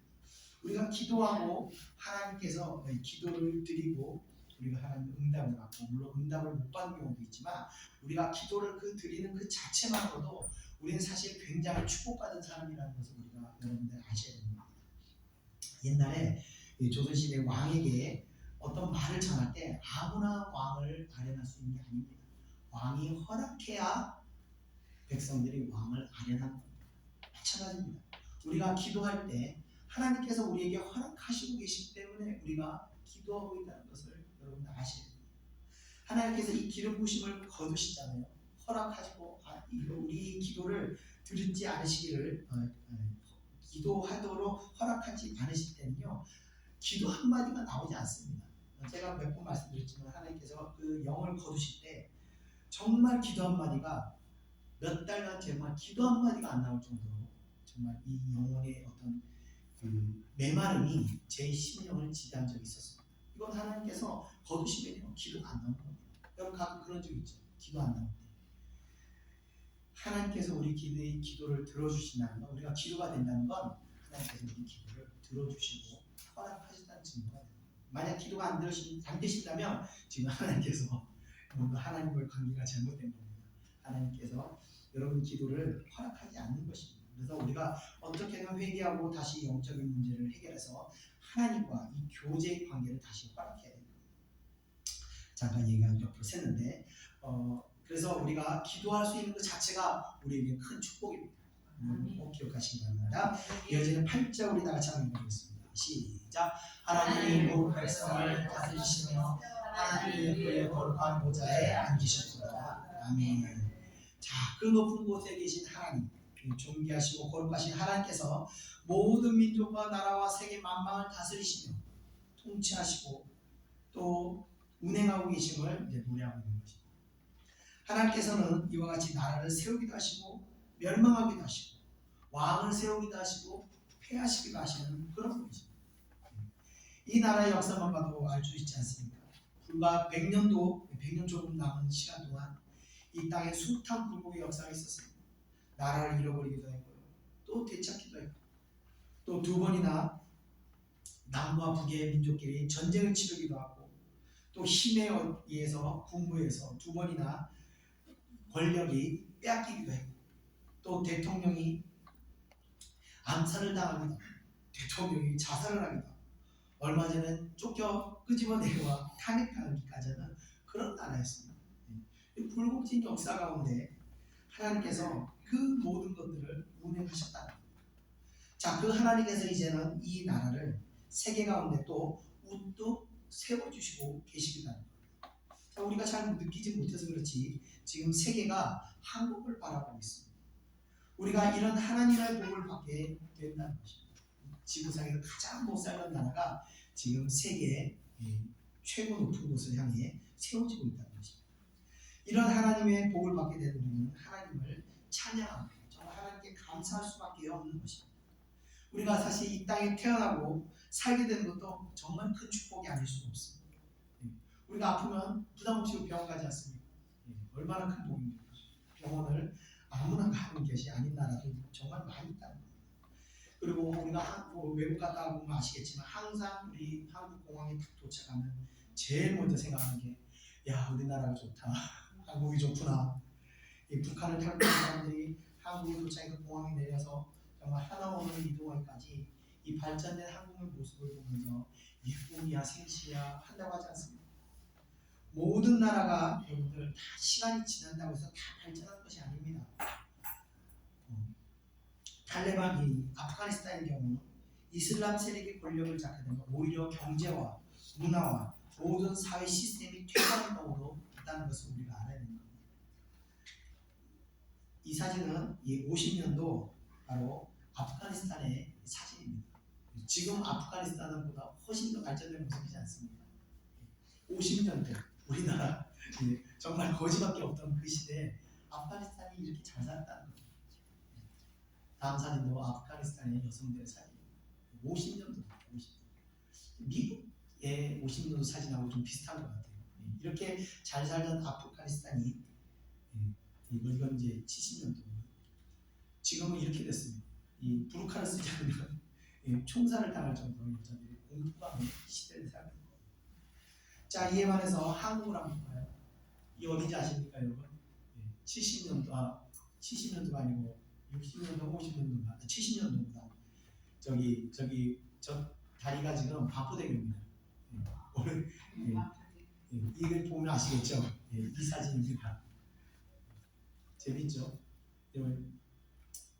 우리가 기도하고 하나님께서 기도를 드리고 우리가 하나님 응답을 받고, 물론 응답을 못 받는 경우도 있지만 우리가 기도를 드리는 그 자체만으로도 우리는 사실 굉장히 축복받은 사람이라는 것을 우리가 여러분들 아셔야 됩니다. 옛날에 조선시대 왕에게 어떤 말을 전할 때 아무나 왕을 아련할 수 있는 게 아닙니다. 왕이 허락해야 백성들이 왕을 아련하는 겁니다. 마찬가지입니다. 우리가 기도할 때 하나님께서 우리에게 허락하시고 계시기 때문에 우리가 기도하고 있다는 것을 여러분들 아셔야 됩니다. 하나님께서 이 기름 부으심을 거두시잖아요. 허락하시고 우리 기도를 들지 않으시기를 기도하도록 허락하지 않으실 때는요, 기도 한마디가 나오지 않습니다. 제가 몇 번 말씀드렸지만 하나님께서 그 영을 거두실 때 정말 기도 한마디가 몇 달간 정말 기도 한마디가 안 나올 정도로 정말 이 영혼의 어떤 그 메마름이 제 심령을 지배한 적이 있었습니다. 이건 하나님께서 거두시면요 기도가 안 나오는 겁니다. 여러분 가끔 그런 적 있죠. 기도 안 나올 때 하나님께서 우리 기도를 들어주신다는 건, 우리가 기도가 된다는 건 하나님께서 우리 기도를 들어주시고 허락하신다는 증거가 됩니다. 만약 기도가 안 되신다면 지금 하나님께서 뭔가 하나님과의 관계가 잘못된 겁니다. 하나님께서 여러분 기도를 허락하지 않는 것입니다. 그래서 우리가 어떻게든 회개하고 다시 영적인 문제를 해결해서 하나님과 이 교제의 관계를 다시 허락해야 됩니다. 잠깐 얘기가 옆으로 샜는데 그래서 우리가 기도할 수 있는 것 자체가 우리에게 큰 축복입니다. 꼭 기억하시기 바랍니다. 이어지는 8절 우리 다 같이 한번 읽어보겠습니다. 시작. 하나님이 모든 백성을 다스리시며 하나님이 그의 거룩한 보좌에 앉으셨도다. 아멘. 자, 그 높은 곳에 계신 하나님, 존귀하시고 거룩하신 하나님께서 모든 민족과 나라와 세계 만방을 다스리시며 통치하시고 또 운행하고 계심을 이제 노래하고 있는 것입니다. 하나님께서는 이와 같이 나라를 세우기도 하시고 멸망하기도 하시고 왕을 세우기도 하시고 폐하시기도 하시는 그런 분이십니다. 이 나라의 역사만 봐도 알 수 있지 않습니까? 불과 100년 조금 남은 시간 동안 이 땅에 숱한 굴복의 역사가 있었습니다. 나라를 잃어버리기도 했고요. 또 되찾기도 했고 또 두 번이나 남과 북의 민족끼리 전쟁을 치르기도 하고 또 힘에 의해서 군부에서 두 번이나 권력이 빼앗기기도 했고 또 대통령이 암살을 당하기도 하고 대통령이 자살을 하기도 하고 얼마 전에 쫓겨 끄집어내와 탄핵당하기까지 하는 그런 나라였습니다. 불국진 역사 가운데 하나님께서 그 모든 것들을 운행하셨다는 겁니다. 자, 그 하나님께서 이제는 이 나라를 세계 가운데 또 우뚝 세워주시고 계시기도 합니다. 자, 우리가 잘 느끼지 못해서 그렇지 지금 세계가 한국을 바라보고 있습니다. 우리가 이런 하나님의 복을 받게 된다는 것입니다. 지구상에서 가장 못 살던 나라가 지금 세계의 최고 높은 곳을 향해 세워지고 있다는 것입니다. 이런 하나님의 복을 받게 되는 우리는 하나님을 찬양합니다. 정말 하나님께 감사할 수밖에 없는 것입니다. 우리가 사실 이 땅에 태어나고 살게 되는 것도 정말 큰 축복이 아닐 수가 없습니다. 예. 우리가 아프면 부담 없이 병원 가지 않습니까? 예. 얼마나 큰 복입니까? 병원을 아무나 가는 것이 아닌 나라도 정말 많이 있다는 거예요. 그리고 우리가 외국 갔다 보면 아시겠지만 항상 우리 한국 공항에 딱 도착하면 제일 먼저 생각하는 게 야, 우리나라가 좋다. 한국이 좋구나. 이 북한을 탈 사람들이 한국에 도착해서 공항에 내려서 정말 하나원으로 이동하기까지 이 발전된 한국의 모습을 보면서 예쁨이야 생시야 한다고 하지 않습니까? 모든 나라가 여러분들 다 시간이 지난다고 해서 다 발전한 것이 아닙니다. 탈레반이 아프가니스탄의 경우 이슬람 세력이 권력을 잡게 되면 오히려 경제와 문화와 모든 사회 시스템이 퇴행으로 있다는 것을 우리가 알아야 됩니다. 이 사진은 이 50년도 바로 아프가니스탄의 사진입니다. 지금 아프가니스탄은 보다 훨씬 더 발전된 모습이지 않습니까? 50년대 우리나라 정말 거지밖에 없던 그 시대에 아프가니스탄이 이렇게 잘 살았다는 거예요. 다음 사진도 아프가니스탄의 여성들의 사진입니다. 50년도 50. 미국의 50년도 사진하고 좀 비슷한 것 같아요. 이렇게 잘 살던 아프가니스탄이 이건 이제 70년도. 지금은 이렇게 됐습니다. 이 부르카를 쓰지 않으면 총살을 당할 정도로 여자들이 공포감의 시대를 살고 있는 거예요. 자, 이에 반해서 한국을 한번 봐요. 이 어디지 아십니까, 여러분? 70년도가 아니고 60년도, 50년도가 70년도입니다. 저 다리가 지금 반포대교입니다. 오늘 이걸 보면 아시겠죠? 이 사진입니다. 재밌죠?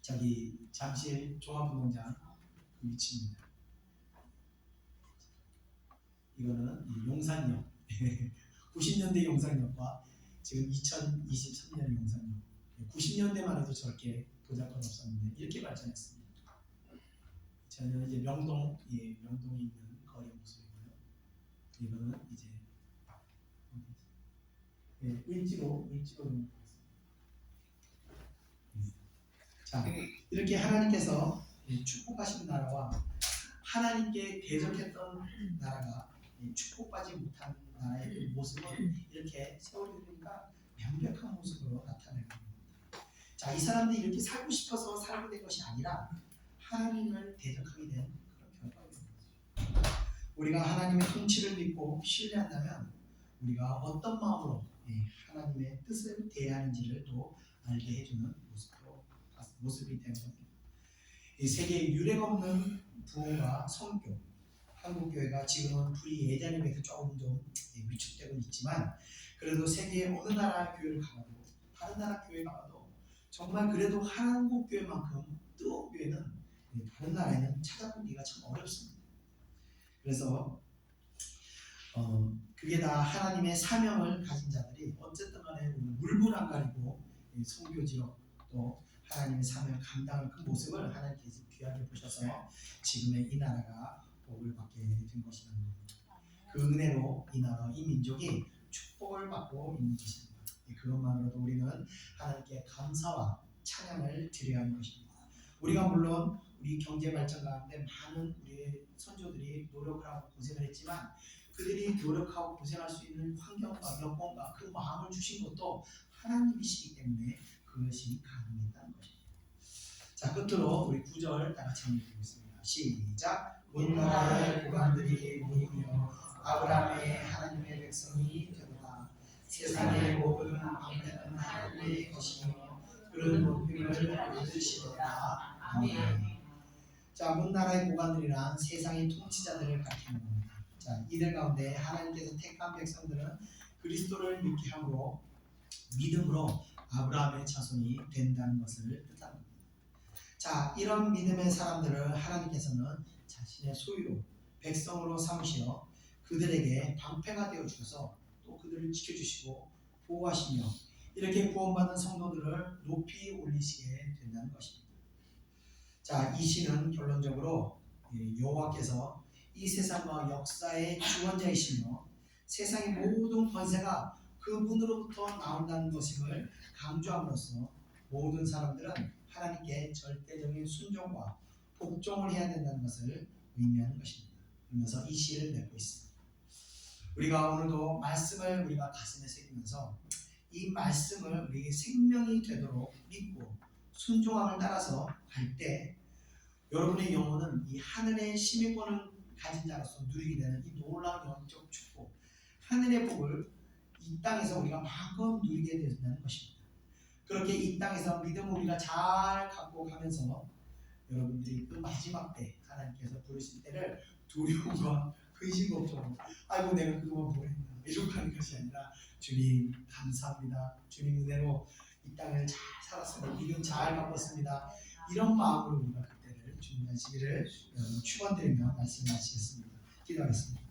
저기 잠실 종합운동장 그 위치입니다. 이거는 용산역 90년대 용산역과 지금 2023년 용산역 90년대만 해도 저렇게 도자권 없었는데 이렇게 발전했습니다. 저는 이제 명동에 있는 거리 모습이고요. 이거는 이제 을지로 자, 이렇게 하나님께서 축복하신 나라와 하나님께 대적했던 나라가 축복받지 못한 나라의 그 모습을 이렇게 세워드리니까 명백한 모습으로 나타내는 겁니다. 자, 이 사람들이 이렇게 살고 싶어서 살게 된 것이 아니라 하나님을 대적하게 된 그런 결과입니다. 우리가 하나님의 통치를 믿고 신뢰한다면 우리가 어떤 마음으로 하나님의 뜻을 대하는지를 또 알게 해주는 모습이 되는 겁니다. 이 세계에 유례가 없는 부흥과 성교, 한국교회가 지금은 불이 예전에 비해서 조금 좀 위축되고 있지만 그래도 세계의 어느 나라 교회를 가봐도 다른 나라 교회 가봐도 정말 그래도 한국교회만큼 뜨거운 교회는 다른 나라에는 찾아보기가 참 어렵습니다. 그래서 그게 다 하나님의 사명을 가진 자들이 어쨌든 간에 물불 안 가리고 선교지역 또 하나님의 사명을 감당할 그 모습을 하나님께서 귀하게 보셔서 지금의 이 나라가 복을 받게 된 것이라는 겁니다. 그 은혜로 이 나라, 이 민족이 축복을 받고 있는 것입니다. 그것만으로도 우리는 하나님께 감사와 찬양을 드려야 하는 것입니다. 우리가 물론 우리 경제 발전 가운데 많은 우리의 선조들이 노력을 하고 고생을 했지만 그들이 노력하고 고생할 수 있는 환경과 여건과 그 마음을 주신 것도 하나님이시기 때문에 그것이 가능했다는 것입니다. 자, 끝으로 우리 9절 다 같이 한번 읽겠습니다. 시작. 온 나라의 고관들이 모이며 아브라함의 하나님의 백성이 되도다. 세상의 모든 방패는 하나님의 것이며 그런 높임을 얻으시도다. 아멘. 자, 온 나라의 고관들이란 세상의 통치자들을 가리키는 겁니다. 자, 이들 가운데 하나님께서 택한 백성들은 그리스도를 믿게 함으로 믿음으로 아브라함의 자손이 된다는 것을 뜻합니다. 자, 이런 믿음의 사람들을 하나님께서는 자신의 소유로 백성으로 삼으시어 그들에게 방패가 되어 주셔서 또 그들을 지켜주시고 보호하시며 이렇게 구원받은 성도들을 높이 올리시게 된다는 것입니다. 자, 이 시는 결론적으로 여호와께서 이 세상과 역사의 주원자이시며 세상의 모든 권세가 그분으로부터 나온다는 것임을 강조함으로써 모든 사람들은 하나님께 절대적인 순종과 복종을 해야 된다는 것을 의미하는 것입니다. 그러면서 이 시를 맺고 있습니다. 우리가 오늘도 말씀을 우리가 가슴에 새기면서 이 말씀을 우리의 생명이 되도록 믿고 순종함을 따라서 갈 때 여러분의 영혼은 이 하늘의 시민권을 가진 자로서 누리게 되는 이 놀라운 영적 축복, 하늘의 복을 이 땅에서 우리가 마음껏 누리게 된다는 것입니다. 그렇게 이 땅에서 믿음을 우리가 잘 갖고 가면서 여러분들이 그 마지막 때 하나님께서 부르실 때를 두려움과 근심 걱정, 아이고 내가 그동안 뭘 했나 이렇게 하는 것이 아니라 주님 감사합니다. 주님 은혜로 이 땅을 잘 살았습니다. 믿음 잘 바꿨습니다. 이런 마음으로 우리가 그때를 준비하시기를 여러분 축원드리며 말씀 마치겠습니다. 기도하겠습니다.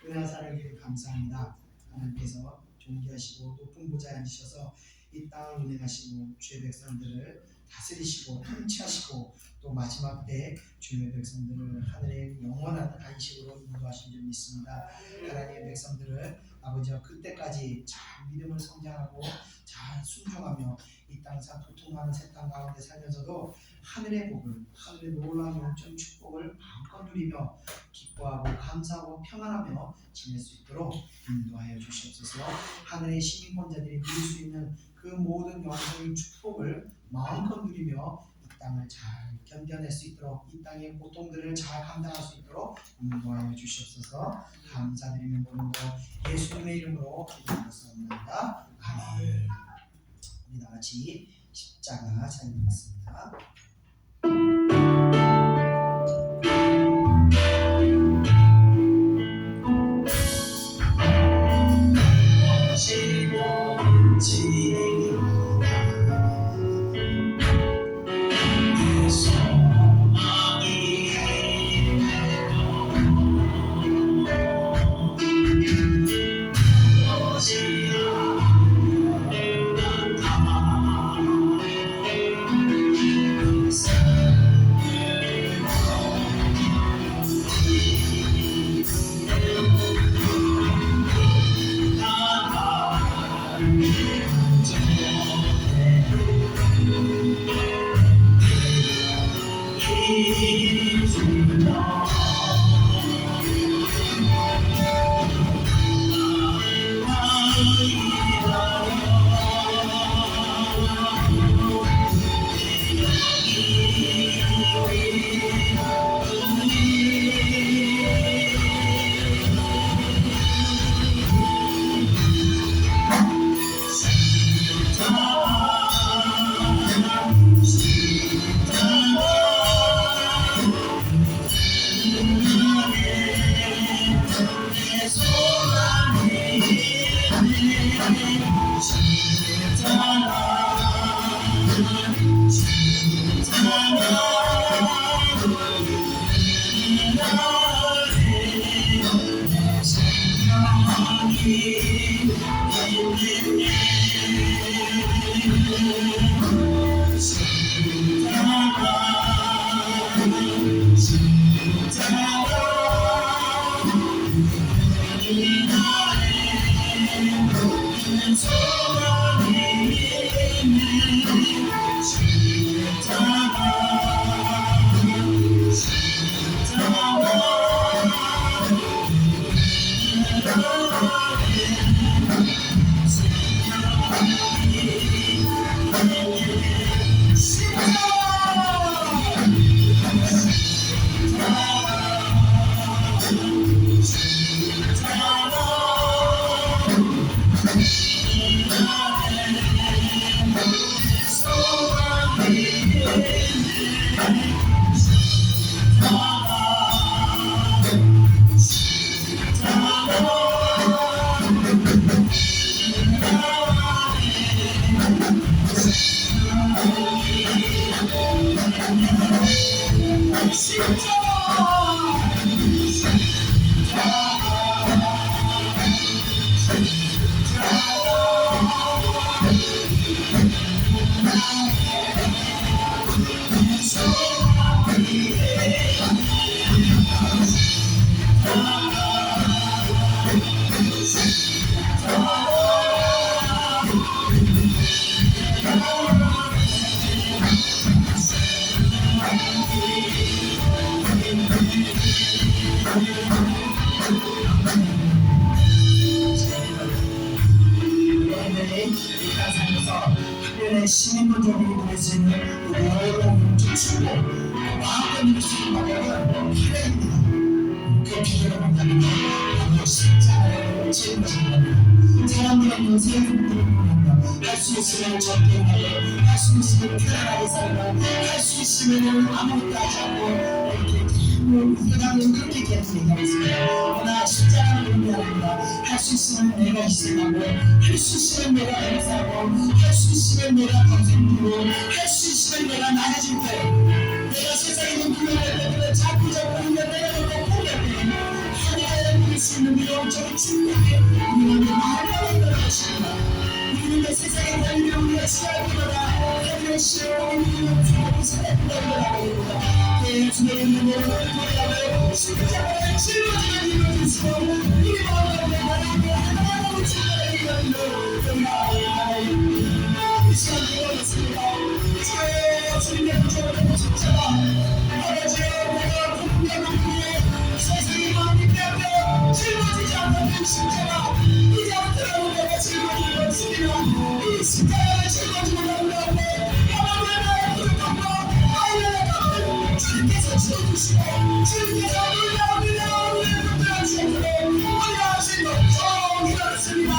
은혜와 사랑에 감사합니다. 하나님께서 존귀하시고 높은 보좌에 앉으셔서 이 땅을 운행하시고 주의 백성들을 다스리시고 통치하시고 또 마지막 때 주의 백성들을 하늘의 영원한 안식으로 인도하신 줄 믿습니다. 하나님의 백성들을 아버지와 그때까지 잘 믿음을 성장하고 잘 순종하며 이 땅상 고통하는 새 땅 가운데 살면서도 하늘의 복을, 하늘의 놀라운 영적 축복을 마음껏 누리며 기뻐하고 감사하고 평안하며 지낼 수 있도록 인도하여 주시옵소서. 하늘의 시민권자들이 누릴 수 있는 그 모든 영적인 축복을 마음껏 누리며 이 땅을 잘 견뎌낼 수 있도록 이 땅의 고통들을 잘 감당할 수 있도록 인도하여 주시옵소서. 감사드리며 모든 것 예수님의 이름으로 기도하옵나이다. 아멘. 우리 다 같이 십자가 잘 읽었습니다. 여러분들이 이 땅 살면서 하늘의 시민권적으로 누릴 수 있는 어려운 축복, 마음을 누릴 수 있는 방법은 하나입니다. 그 비결을 만나면 바로 십자가를 짊어지는 겁니다. 사람들은 요새 분들을 보며 할수 있으면 전쟁하고 할수 있으면 편안하게 살고 할수 있으면 아무것도 하지 않고 이렇게 세상은 그렇게 계속 얘기하고 있습니다. 그러나 십자가는 의미합니다. 할 수 있으면 내가 희생하고 할 수 있으면 내가 감사하고 할 수 있으면 내가 감사드리고 할 수 있으면 내가 나아질 때 내가 세상에 있는 불량을 자꾸 있는 내가 너무 포기할 때 하나님을 누릴 수 있는 영적인 충분히 우리는 말하는 것입니다. 우리는 내 세상에 달리며 우리가 취할 때마다 하나님의 시험을 우리는 주님이 살아낸다고 합니다. 내 주님의 눈으로 돌아가고 십자가를 짊어지는 힘을 주시고 이 마음을 하나님의 하나님의 주님의 이름으로 영광을 이 시간 기도하겠습니다. 주님의 구조를 십자가 아버지의 내가 공경하기에 세상의 마음이 빼앗겨 짊어지지 않는 십자가 이제부터 내가 짊어지는 것입니다. 이 십자가를 짊어지는 가운데 하나님의 부족함과 아이의 주님께서 지어주시고 주님께서 놀라우리라 우리의 분들한 친구를 우리가 하신 것 기도했습니다.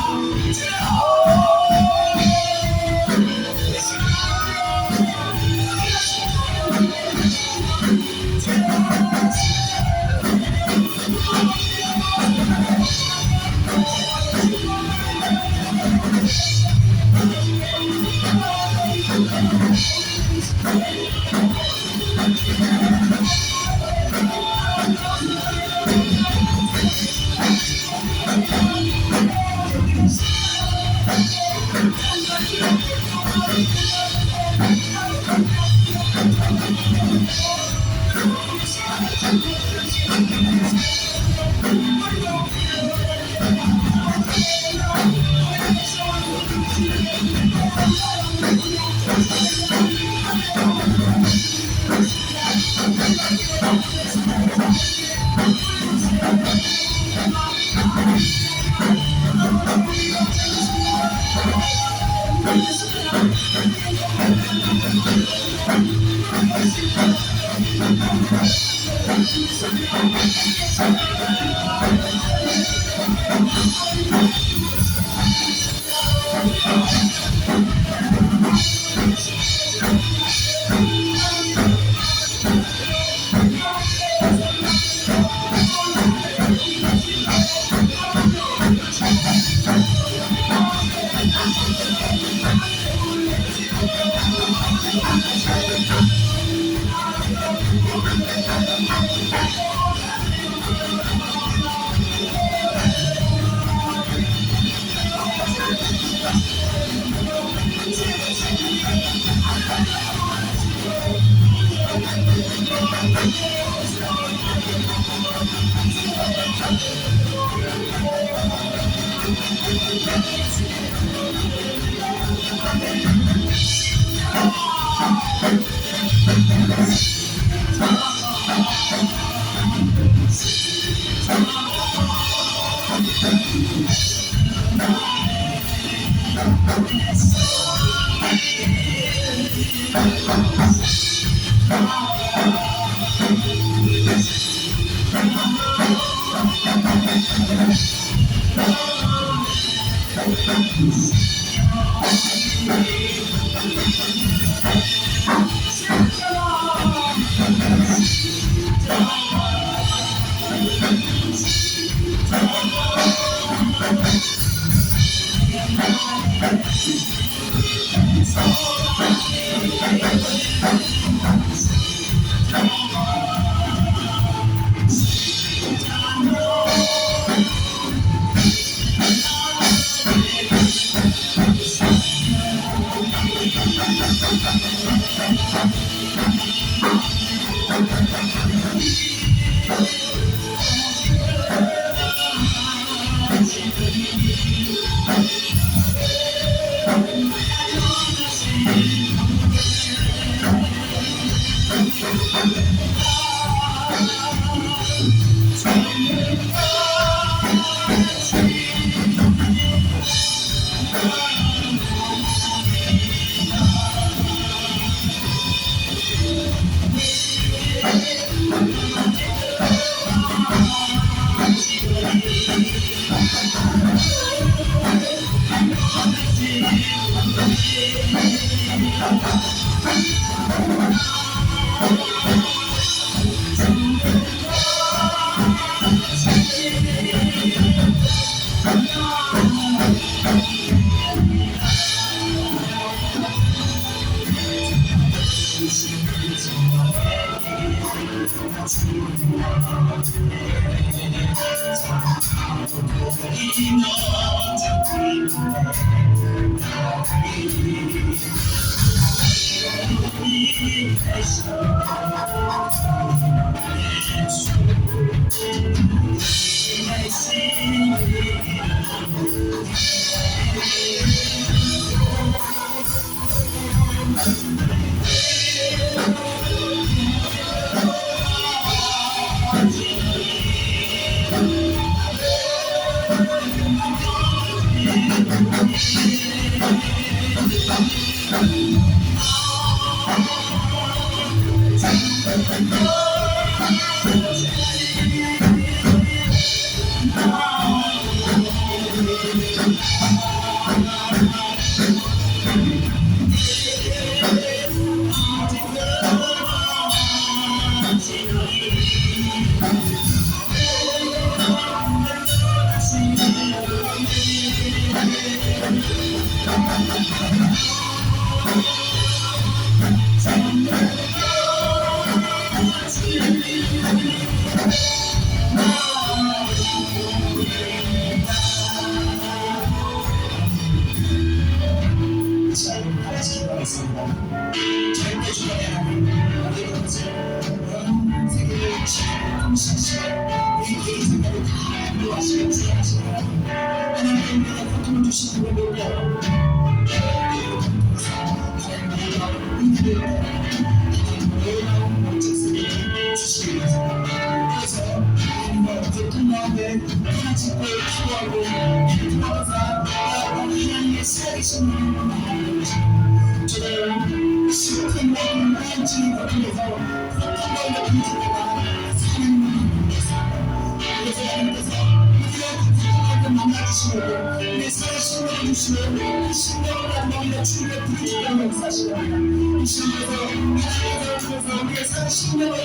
자, 같이 기도하겠습니다. 절대 주변에 하나님, 우리의 것을 온 세계를 통치하시고 우리 개인 생각을 다 인도하시고 주장하시고 하나님 우리가 고통을 주시는 걸 보고 놀라운 멋진스를 주시기 위해서 그래서 고통 가운데 하나님께 기도하고 기도하면서 하나님의 살아계신 하나님을 저를 시간 모든 만지는 것 중에서 고통 가운데 부딪히다가 사는 하나님께서 그래서 하나님께서 우리가 고통을 만나주시고 우리 살아계신 것 주시고 신령을 만나며 주님의 부딪히는 역사시고 이 시간에서 하나님께서 주셔서 우리의 살아계신 것을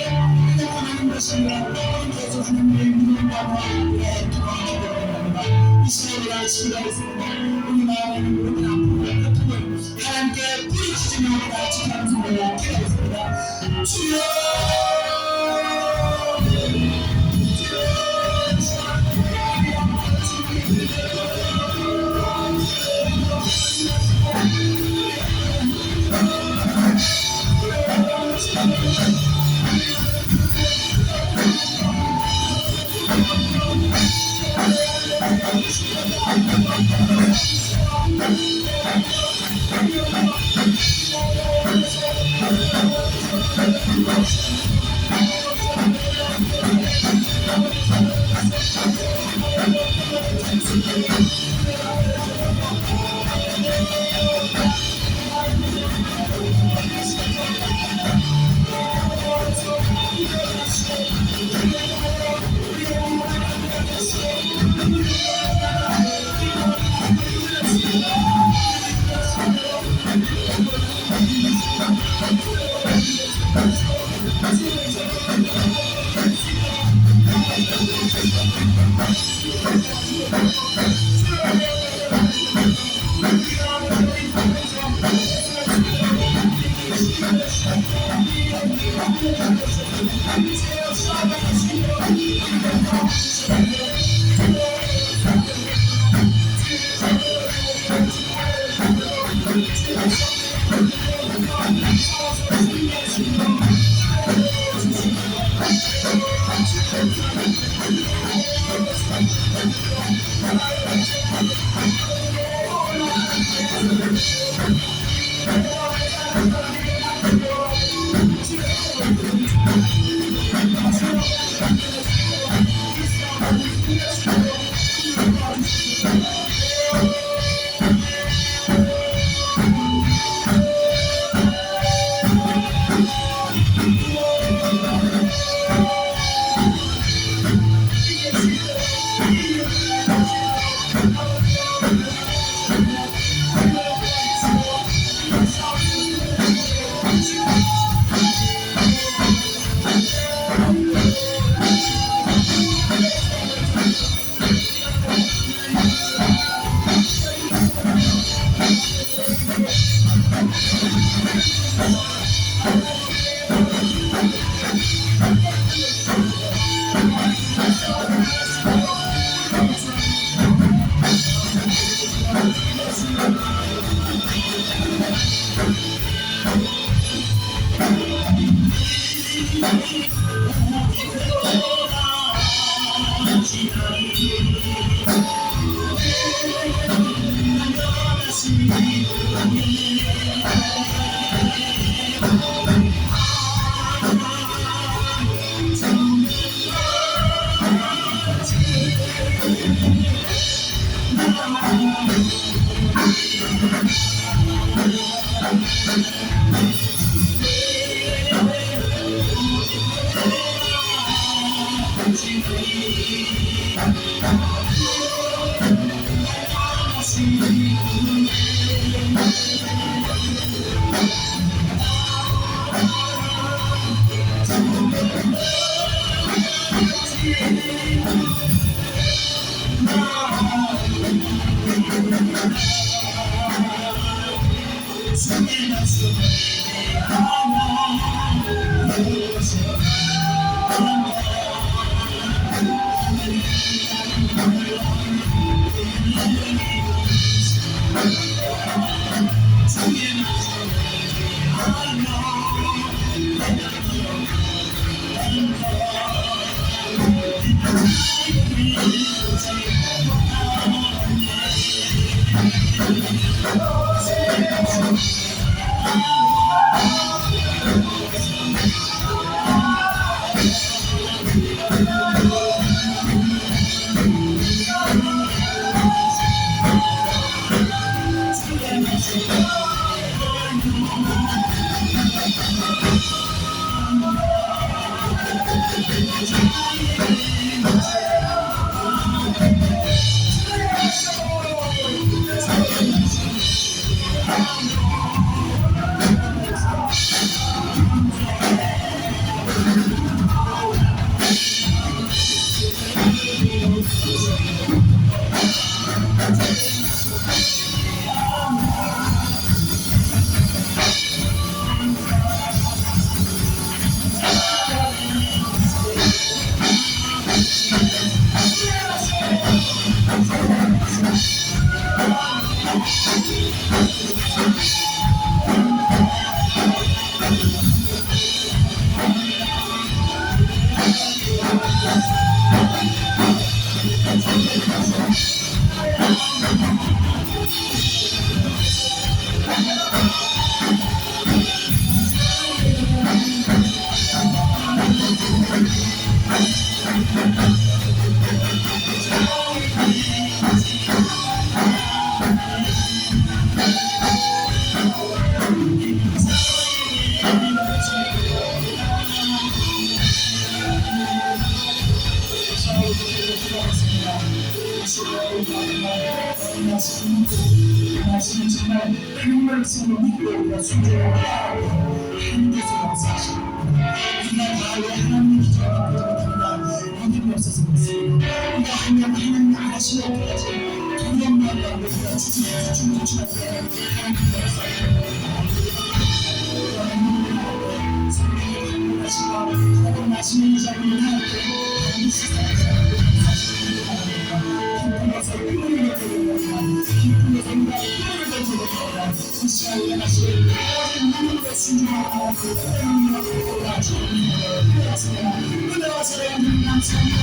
회복하는 것입니다. 그래서 하나님의 믿음과 우리의 기도합니다. 이 시간에 기도하겠습니다. 우리 마음에는 모든 아픔과 고통을 하나님께 뿌리치지 말고 지키는 성도를 기도하겠습니다. 주여 말씀은 정말 큰 말씀으로 믿고 우리가 순종하고 하나님께서 역사하십니다. 우리가 다왜 하나님의 기적을 보지 못합니다. 믿음이 없어서 그렇습니다. 우리가 하나님 아시는 것까지 두려움 마음으로 우리가 주님께서 주님처럼 하나님의 역사를 성령의 강림하시고 하나님 말씀의 자리를 하나님께 이 세상에서 기쁨에서 꿈을 이루는 기쁨의 생각 꿈을 가지고 이 시간에 다시 모든 눈으로 순종하고 하나님으로 돌아가시는 은혜와 사랑을 감사합니다.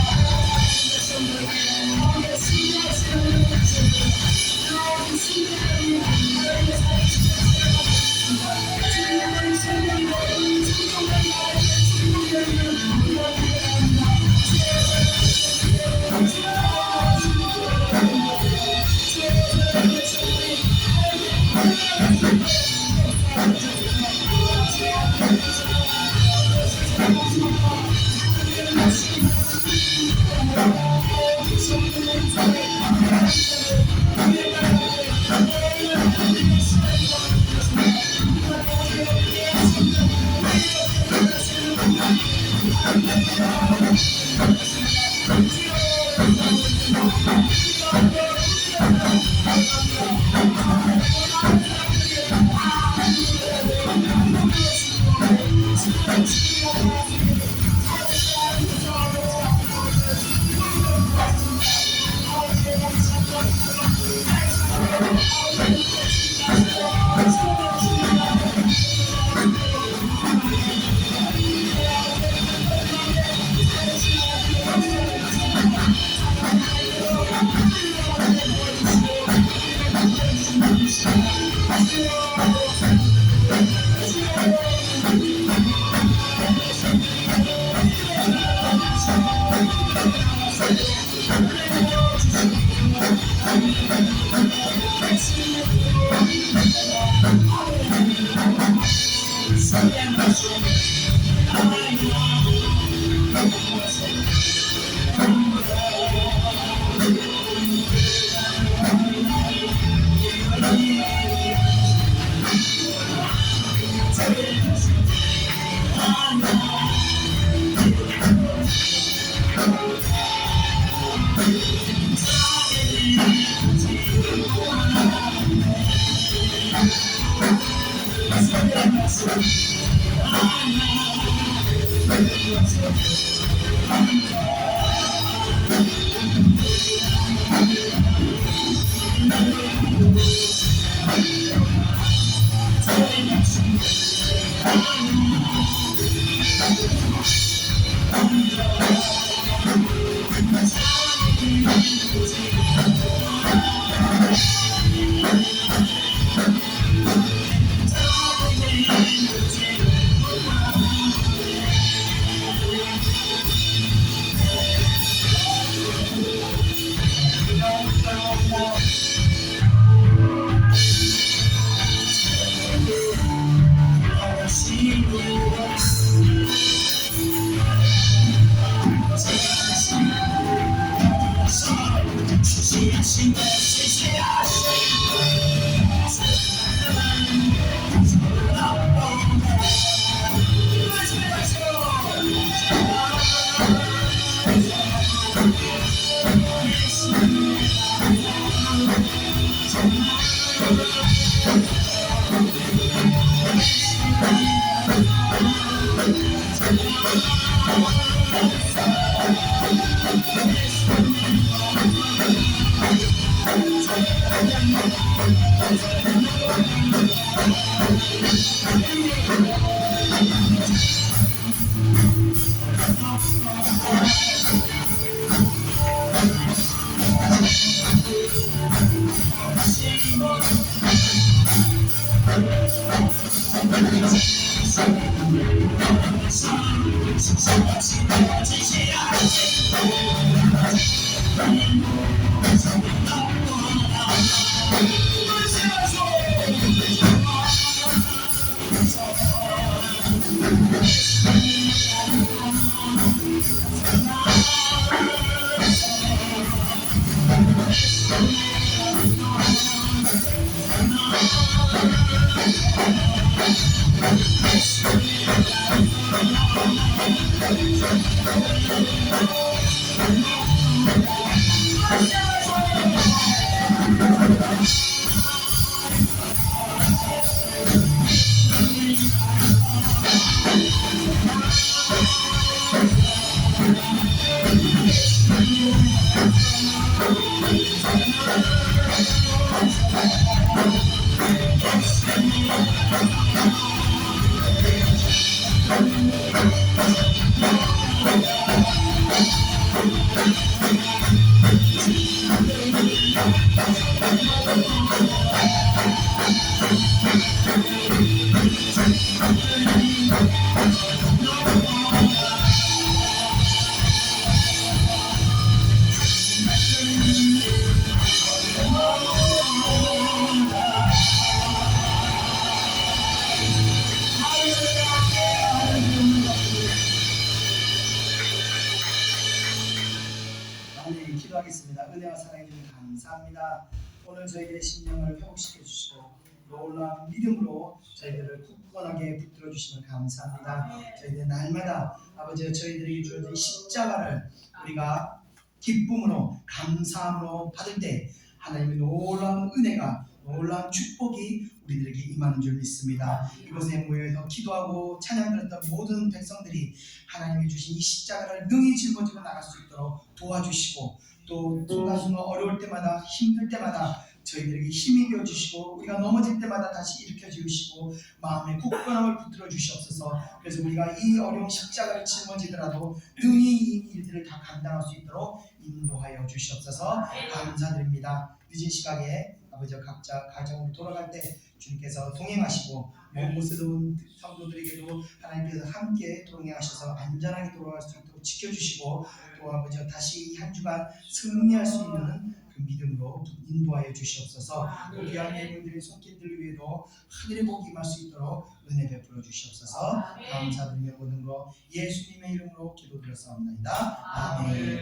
네, 기도하겠습니다. 은혜와 사랑해 주님 감사합니다. 오늘 저희들의 심령을 회복시켜 주시고 놀라운 믿음으로 저희들을 굳건하게 붙들어 주시면 감사합니다. 저희들 날마다 아버지 저희들이 주어진 십자가를 우리가 기쁨으로 감사함으로 받을 때 하나님의 놀라운 은혜가 놀라운 축복이 우리들에게 임하는 줄 믿습니다. 이곳에 모여서 기도하고 찬양 드렸던 모든 백성들이 하나님이 주신 이 십자가를 능히 짊어지고 나갈 수 있도록 도와주시고 또 순간순간 어려울 때마다 힘들 때마다 저희들에게 힘이 되어 주시고 우리가 넘어질 때마다 다시 일으켜 주시고 마음의 굳건함을 붙들어 주시옵소서. 그래서 우리가 이 어려운 십자가를 짊어지더라도 능히 이 일들을 다 감당할 수 있도록 인도하여 주시옵소서. 감사드립니다. 늦은 시각에 아버지 각자 가정으로 돌아갈 때 주님께서 동행하시고 먼 곳에서 온 성도들에게도 하나님께서 함께 동행하셔서 안전하게 돌아갈 수 있도록 지켜주시고 또 아버지 다시 한 주간 승리할 수 있는 그 믿음으로 인도하여 주시옵소서. 또 귀한 예물들의 손길들 위에도 하늘의 복이 임할 수 있도록 은혜 베풀어 주시옵소서. 감사드리며 모든 거 예수님의 이름으로 기도드렸사옵나이다. 아멘.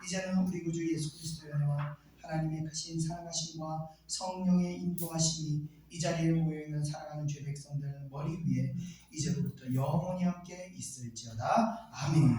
이제는 우리 구주 예수 그리스도의 은혜와 하나님의 크신 사랑하심과 성령의 인도하심이 이 자리에 모여있는 사랑하는 주의 백성들 머리 위에 이제부터 영원히 함께 있을지어다. 아멘.